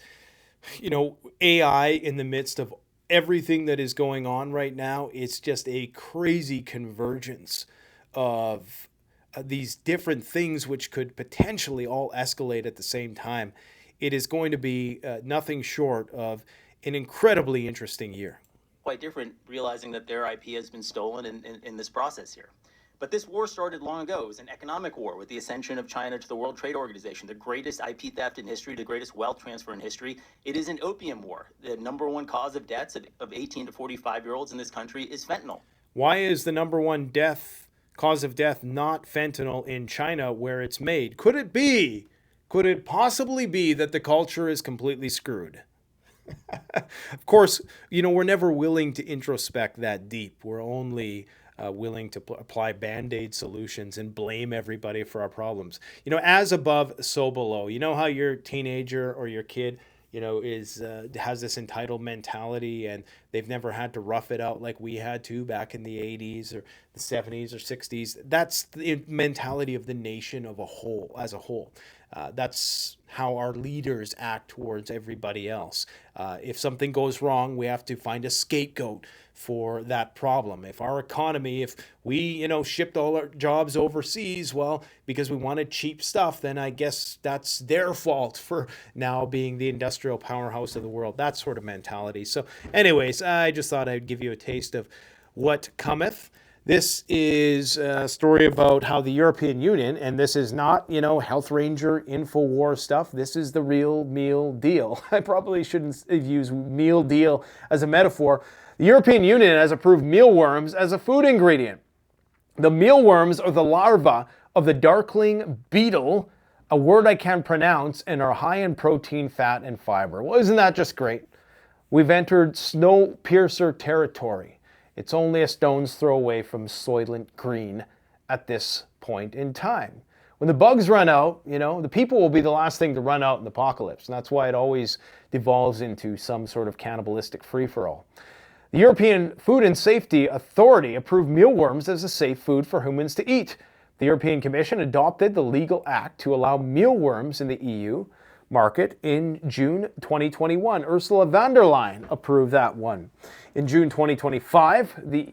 AI in the midst of everything that is going on right now, it's just a crazy convergence of these different things which could potentially all escalate at the same time. It is going to be nothing short of an incredibly interesting year. Quite different, realizing that their IP has been stolen in this process here. But this war started long ago. It was an economic war with the ascension of China to the World Trade Organization, the greatest IP theft in history, the greatest wealth transfer in history. It is an opium war. The number one cause of deaths of 18 to 45-year-olds in this country is fentanyl. Why is the number one cause of death not fentanyl in China where it's made? Could it possibly be that the culture is completely screwed? Of course, we're never willing to introspect that deep. We're only willing to apply Band-Aid solutions and blame everybody for our problems. As above, so below. You know how your teenager or your kid, has this entitled mentality and they've never had to rough it out like we had to back in the 80s or the 70s or 60s. That's the mentality of the nation as a whole. That's how our leaders act towards everybody else. If something goes wrong, we have to find a scapegoat for that problem. If our economy, if we, shipped all our jobs overseas, well, because we wanted cheap stuff, then I guess that's their fault for now being the industrial powerhouse of the world. That sort of mentality. So anyways, I just thought I'd give you a taste of what cometh. This is a story about how the European Union, and this is not, Health Ranger InfoWar stuff. This is the real meal deal. I probably shouldn't have used meal deal as a metaphor. The European Union has approved mealworms as a food ingredient. The mealworms are the larvae of the darkling beetle, a word I can't pronounce, and are high in protein, fat, and fiber. Well, isn't that just great? We've entered Snowpiercer territory. It's only a stone's throw away from Soylent Green at this point in time. When the bugs run out, the people will be the last thing to run out in the apocalypse. And that's why it always devolves into some sort of cannibalistic free-for-all. The European Food and Safety Authority approved mealworms as a safe food for humans to eat. The European Commission adopted the legal act to allow mealworms in the EU market in June 2021. Ursula von der Leyen approved that one. In June 2025, the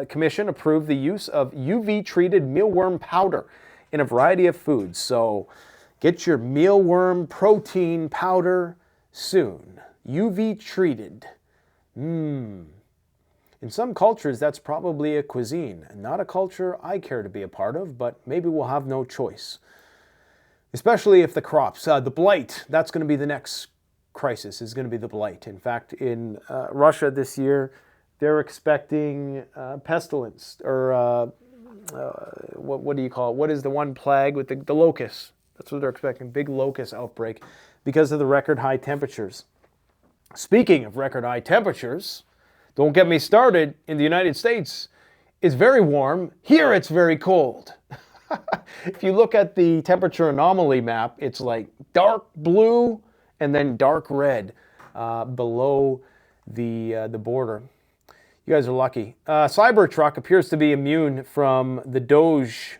Commission approved the use of UV-treated mealworm powder in a variety of foods. So get your mealworm protein powder soon. UV-treated. In some cultures, that's probably a cuisine. Not a culture I care to be a part of, but maybe we'll have no choice. Especially if the crops, the blight, that's going to be the next crisis, is going to be the blight. In fact, in Russia this year, they're expecting pestilence, or what do you call it? What is the one plague with the locusts? That's what they're expecting, big locust outbreak because of the record high temperatures. Speaking of record high temperatures, don't get me started, in the United States, it's very warm. Here it's very cold. If you look at the temperature anomaly map, it's like dark blue and then dark red below the border. You guys are lucky. Cybertruck appears to be immune from the Doge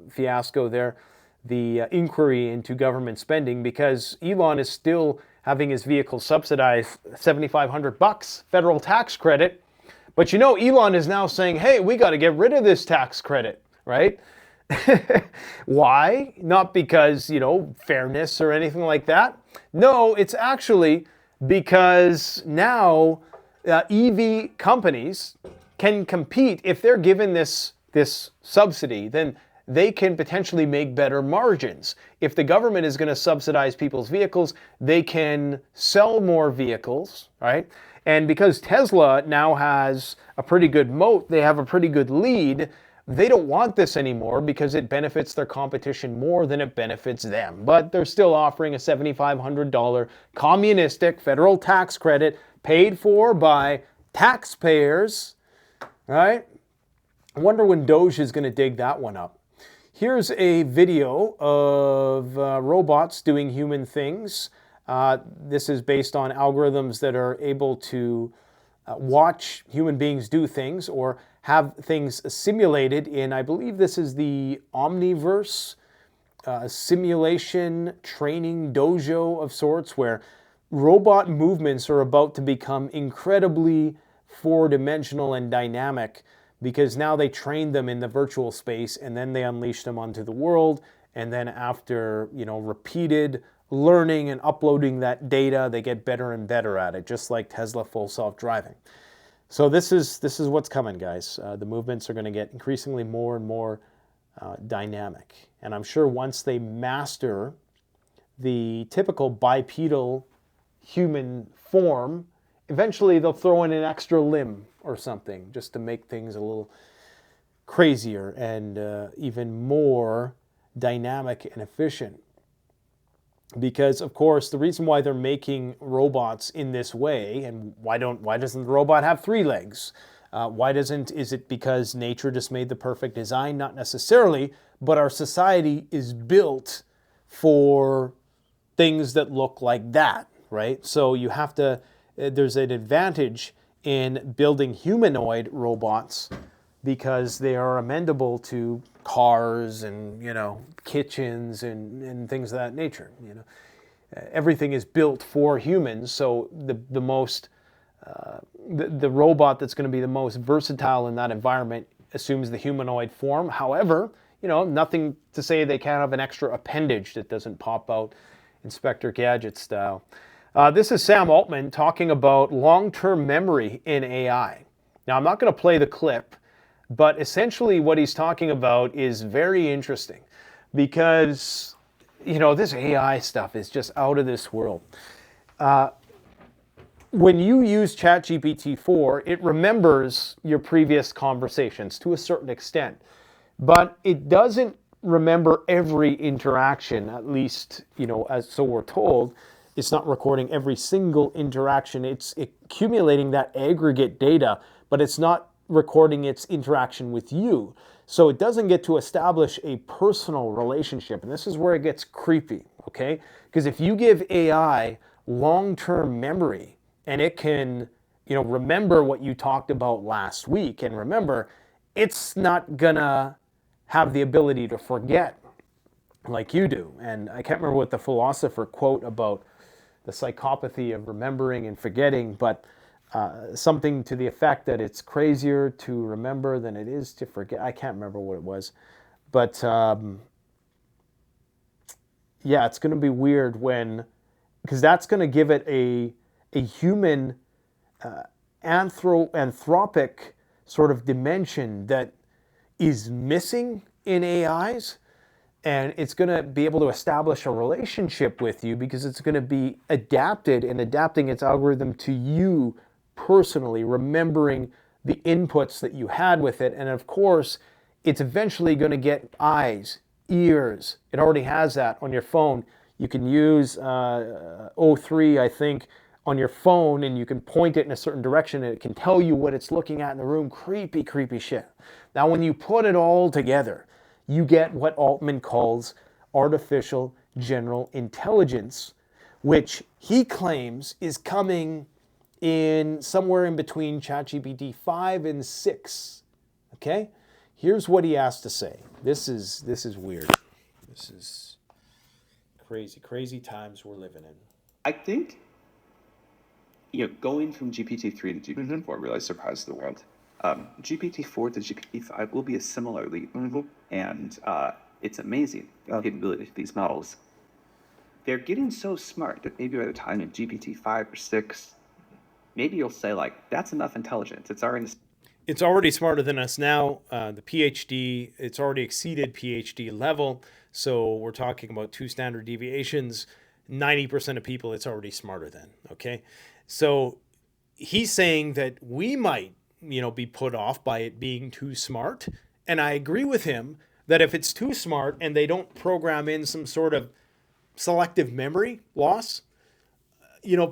fiasco there, the inquiry into government spending, because Elon is still having his vehicle subsidized $7,500 federal tax credit. But Elon is now saying, hey, we got to get rid of this tax credit, right? Why? Not because, fairness or anything like that. No, it's actually because now EV companies can compete. If they're given this subsidy, then they can potentially make better margins. If the government is going to subsidize people's vehicles, they can sell more vehicles, right? And because Tesla now has a pretty good moat, they have a pretty good lead, they don't want this anymore because it benefits their competition more than it benefits them. But they're still offering a $7,500 communistic federal tax credit paid for by taxpayers, right? I wonder when Doge is going to dig that one up. Here's a video of robots doing human things. This is based on algorithms that are able to watch human beings do things or have things simulated in, I believe this is the Omniverse simulation training dojo of sorts, where robot movements are about to become incredibly four-dimensional and dynamic because now they train them in the virtual space and then they unleash them onto the world. And then after, repeated learning and uploading that data, they get better and better at it, just like Tesla full self-driving. So this is what's coming, guys. The movements are going to get increasingly more and more dynamic. And I'm sure once they master the typical bipedal human form, eventually they'll throw in an extra limb or something just to make things a little crazier and even more dynamic and efficient. Because, of course, the reason why they're making robots in this way, and why doesn't the robot have 3 legs? Is it because nature just made the perfect design? Not necessarily, but our society is built for things that look like that, right? So you have to, there's an advantage in building humanoid robots because they are amenable to cars and, kitchens and things of that nature. Everything is built for humans, so the robot that's going to be the most versatile in that environment assumes the humanoid form. However, nothing to say they can't have an extra appendage that doesn't pop out Inspector Gadget style. This is Sam Altman talking about long-term memory in AI. Now, I'm not going to play the clip, but essentially what he's talking about is very interesting because, this AI stuff is just out of this world. When you use ChatGPT-4, it remembers your previous conversations to a certain extent, but it doesn't remember every interaction, at least, so we're told. It's not recording every single interaction. It's accumulating that aggregate data, but it's not recording its interaction with you. So it doesn't get to establish a personal relationship. And this is where it gets creepy, okay? Because if you give AI long-term memory and it can, remember what you talked about last week, and remember, it's not gonna have the ability to forget like you do. And I can't remember what the philosopher quote about the psychopathy of remembering and forgetting, but something to the effect that it's crazier to remember than it is to forget. I can't remember what it was. But yeah, it's going to be weird because that's going to give it a human anthropic sort of dimension that is missing in AIs. And it's going to be able to establish a relationship with you because it's going to be adapted and adapting its algorithm to you personally, remembering the inputs that you had with it. And of course, it's eventually going to get eyes, ears. It already has that on your phone. You can use O3, I think, on your phone, and you can point it in a certain direction, and it can tell you what it's looking at in the room. Creepy, creepy shit. Now, when you put it all together, you get what Altman calls artificial general intelligence, which he claims is coming in somewhere in between ChatGPT 5 and 6. Okay? Here's what he has to say. This is weird. This is crazy times we're living in. I think, going from GPT-3 to GPT-4 really surprised the world. GPT-4 to GPT-5 will be a similar leap, and it's amazing the capability of these models. They're getting so smart that maybe by the time in GPT-5 or 6, maybe you'll say, that's enough intelligence. It's already smarter than us now. The PhD, it's already exceeded PhD level. So we're talking about 2 standard deviations. 90% of people, it's already smarter than, okay? So he's saying that we might, be put off by it being too smart. And I agree with him that if it's too smart and they don't program in some sort of selective memory loss,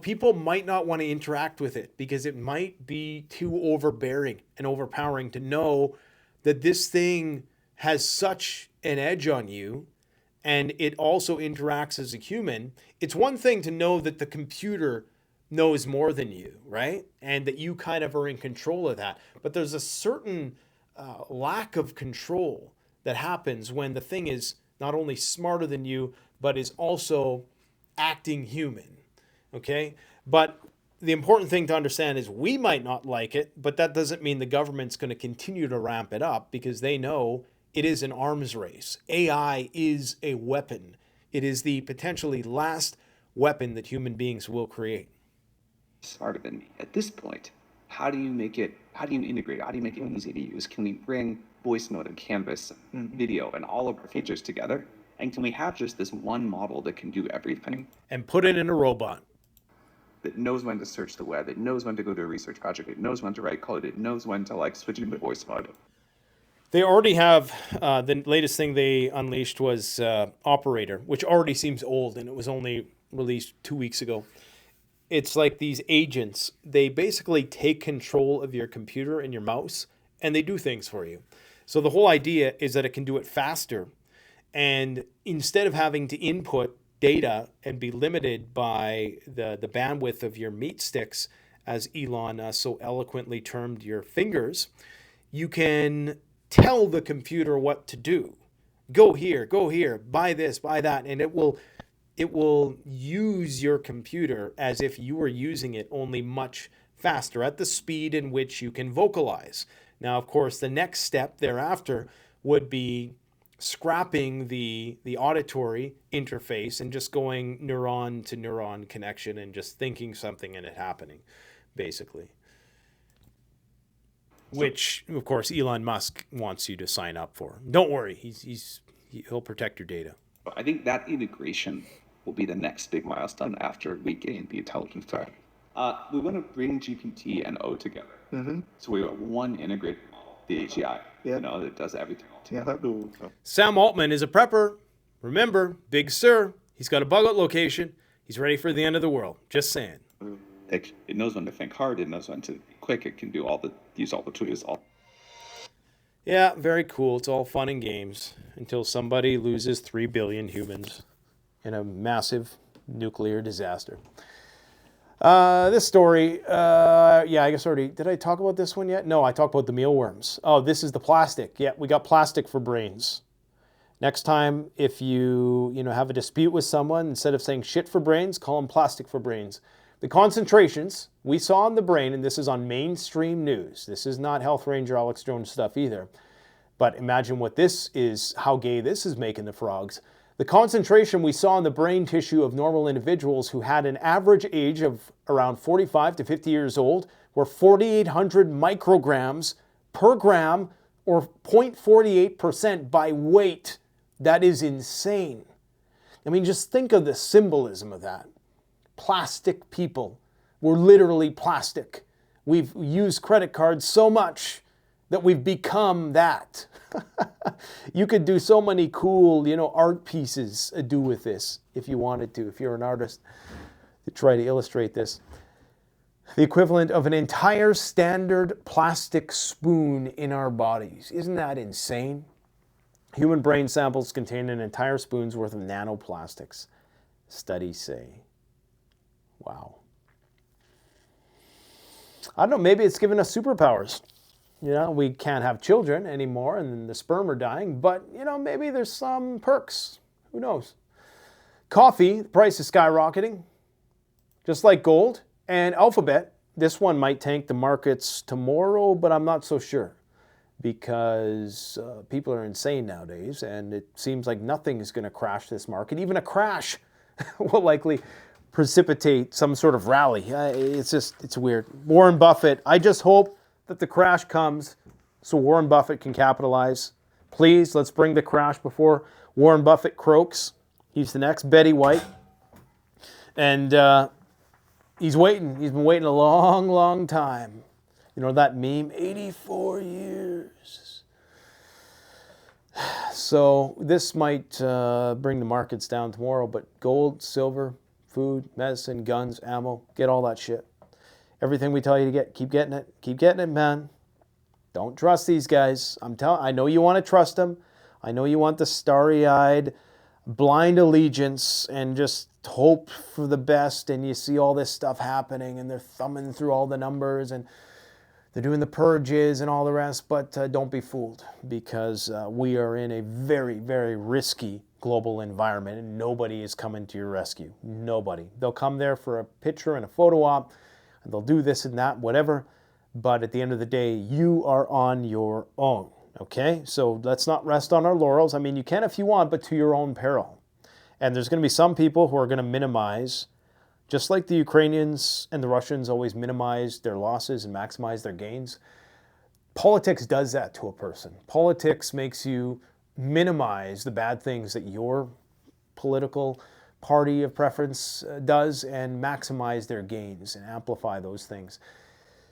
people might not want to interact with it because it might be too overbearing and overpowering to know that this thing has such an edge on you and it also interacts as a human. It's one thing to know that the computer knows more than you, right? And that you kind of are in control of that. But there's a certain lack of control that happens when the thing is not only smarter than you, but is also acting human. Okay? But the important thing to understand is we might not like it, but that doesn't mean the government's going to continue to ramp it up because they know it is an arms race. AI is a weapon. It is the potentially last weapon that human beings will create. Smarter than me. At this point, how do you make it, how do you integrate it? How do you make it easy to use? Can we bring voice note and canvas, video, and all of our features together? And can we have just this one model that can do everything? And put it in a robot. That knows when to search the web, it knows when to go to a research project, it knows when to write code, it knows when to like switch into voice mode. They already have, the latest thing they unleashed was Operator, which already seems old and it was only released 2 weeks ago. It's like these agents, they basically take control of your computer and your mouse and they do things for you. So the whole idea is that it can do it faster. And instead of having to input data and be limited by the bandwidth of your meat sticks, as Elon so eloquently termed your fingers, you can tell the computer what to do. Go here, buy this, buy that, and it will use your computer as if you were using it, only much faster at the speed in which you can vocalize. Now, of course, the next step thereafter would be scrapping the auditory interface and just going neuron to neuron connection and just thinking something and it happening, basically. Which, of course, Elon Musk wants you to sign up for. Don't worry, he'll protect your data. I think that integration will be the next big milestone after we gain the intelligence part. We want to bring GPT and O together. So we have one integrated model, the AGI, that does everything all together. Sam Altman is a prepper. Remember, Big Sur, he's got a bug out location. He's ready for the end of the world. Just saying. It knows when to think hard. It knows when to be quick. It can do use all the tools. Yeah, very cool. It's all fun and games until somebody loses 3 billion humans in a massive nuclear disaster. This story, I guess already, did I talk about this one yet? No, I talked about the mealworms. Oh, this is the plastic. Yeah, we got plastic for brains. Next time, if you have a dispute with someone, instead of saying shit for brains, call them plastic for brains. The concentrations we saw in the brain, and this is on mainstream news. This is not Health Ranger Alex Jones stuff either. But imagine what this is, how gay this is making the frogs. The concentration we saw in the brain tissue of normal individuals who had an average age of around 45 to 50 years old were 4,800 micrograms per gram, or 0.48% by weight. That is insane. I mean, just think of the symbolism of that. Plastic people. We're literally plastic. We've used credit cards so much that we've become that. You could do so many cool, art pieces do with this if you wanted to, if you're an artist, to try to illustrate this. The equivalent of an entire standard plastic spoon in our bodies. Isn't that insane? Human brain samples contain an entire spoon's worth of nanoplastics, studies say. Wow. I don't know, maybe it's given us superpowers. We can't have children anymore and the sperm are dying, but, maybe there's some perks. Who knows? Coffee, the price is skyrocketing, just like gold. And Alphabet, this one might tank the markets tomorrow, but I'm not so sure because people are insane nowadays and it seems like nothing is going to crash this market. Even a crash will likely precipitate some sort of rally. It's weird. Warren Buffett, I just hope that the crash comes so Warren Buffett can capitalize. Please, let's bring the crash before Warren Buffett croaks. He's the next Betty White. And he's waiting. He's been waiting a long, long time. That meme, 84 years. So this might bring the markets down tomorrow, but gold, silver, food, medicine, guns, ammo, get all that shit. Everything we tell you to get, keep getting it. Keep getting it, man. Don't trust these guys. I know you want to trust them. I know you want the starry-eyed, blind allegiance and just hope for the best. And you see all this stuff happening and they're thumbing through all the numbers and they're doing the purges and all the rest. But don't be fooled because we are in a very, very risky global environment, and nobody is coming to your rescue. Nobody. They'll come there for a picture and a photo op, and they'll do this and that, whatever. But at the end of the day, you are on your own. Okay? So let's not rest on our laurels. I mean, you can if you want, but to your own peril. And there's going to be some people who are going to minimize, just like the Ukrainians and the Russians always minimize their losses and maximize their gains. Politics does that to a person. Politics makes you minimize the bad things that your political party of preference does and maximize their gains and amplify those things.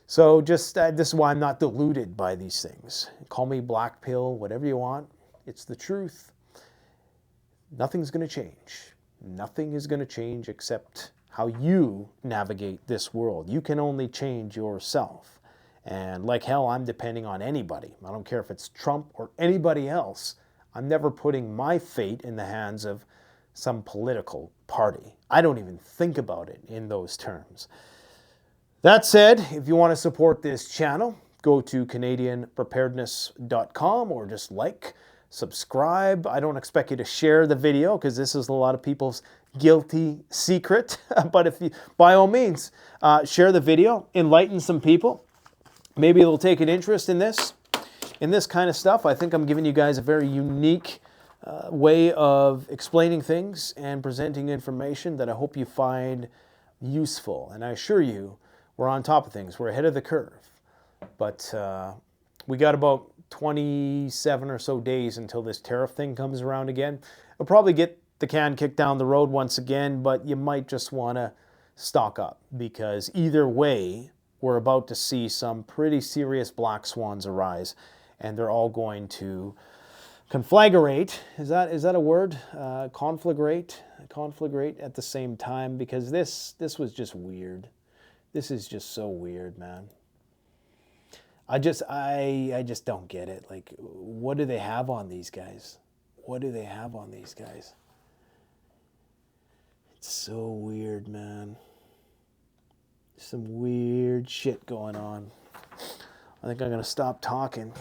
So just this is why I'm not deluded by these things. Call me black pill, whatever you want. It's the truth. Nothing's going to change. Nothing is going to change except how you navigate this world. You can only change yourself. And like hell, I'm depending on anybody. I don't care if it's Trump or anybody else. I'm never putting my fate in the hands of some political party. I don't even think about it in those terms. That said, if you want to support this channel, go to CanadianPreparedness.com or just like, subscribe. I don't expect you to share the video because this is a lot of people's guilty secret. But if you, by all means, share the video, enlighten some people. Maybe they'll take an interest in this kind of stuff. I think I'm giving you guys a very unique way of explaining things and presenting information that I hope you find useful. And I assure you, we're on top of things. We're ahead of the curve. But we got about 27 or so days until this tariff thing comes around again. We'll probably get the can kicked down the road once again, but you might just want to stock up because either way, we're about to see some pretty serious black swans arise, and they're all going to conflagrate. Is that a word? Conflagrate at the same time, because this was just weird. This is just so weird, man. I just don't get it. Like, what do they have on these guys? What do they have on these guys? It's so weird, man. Some weird shit going on. I think I'm gonna stop talking.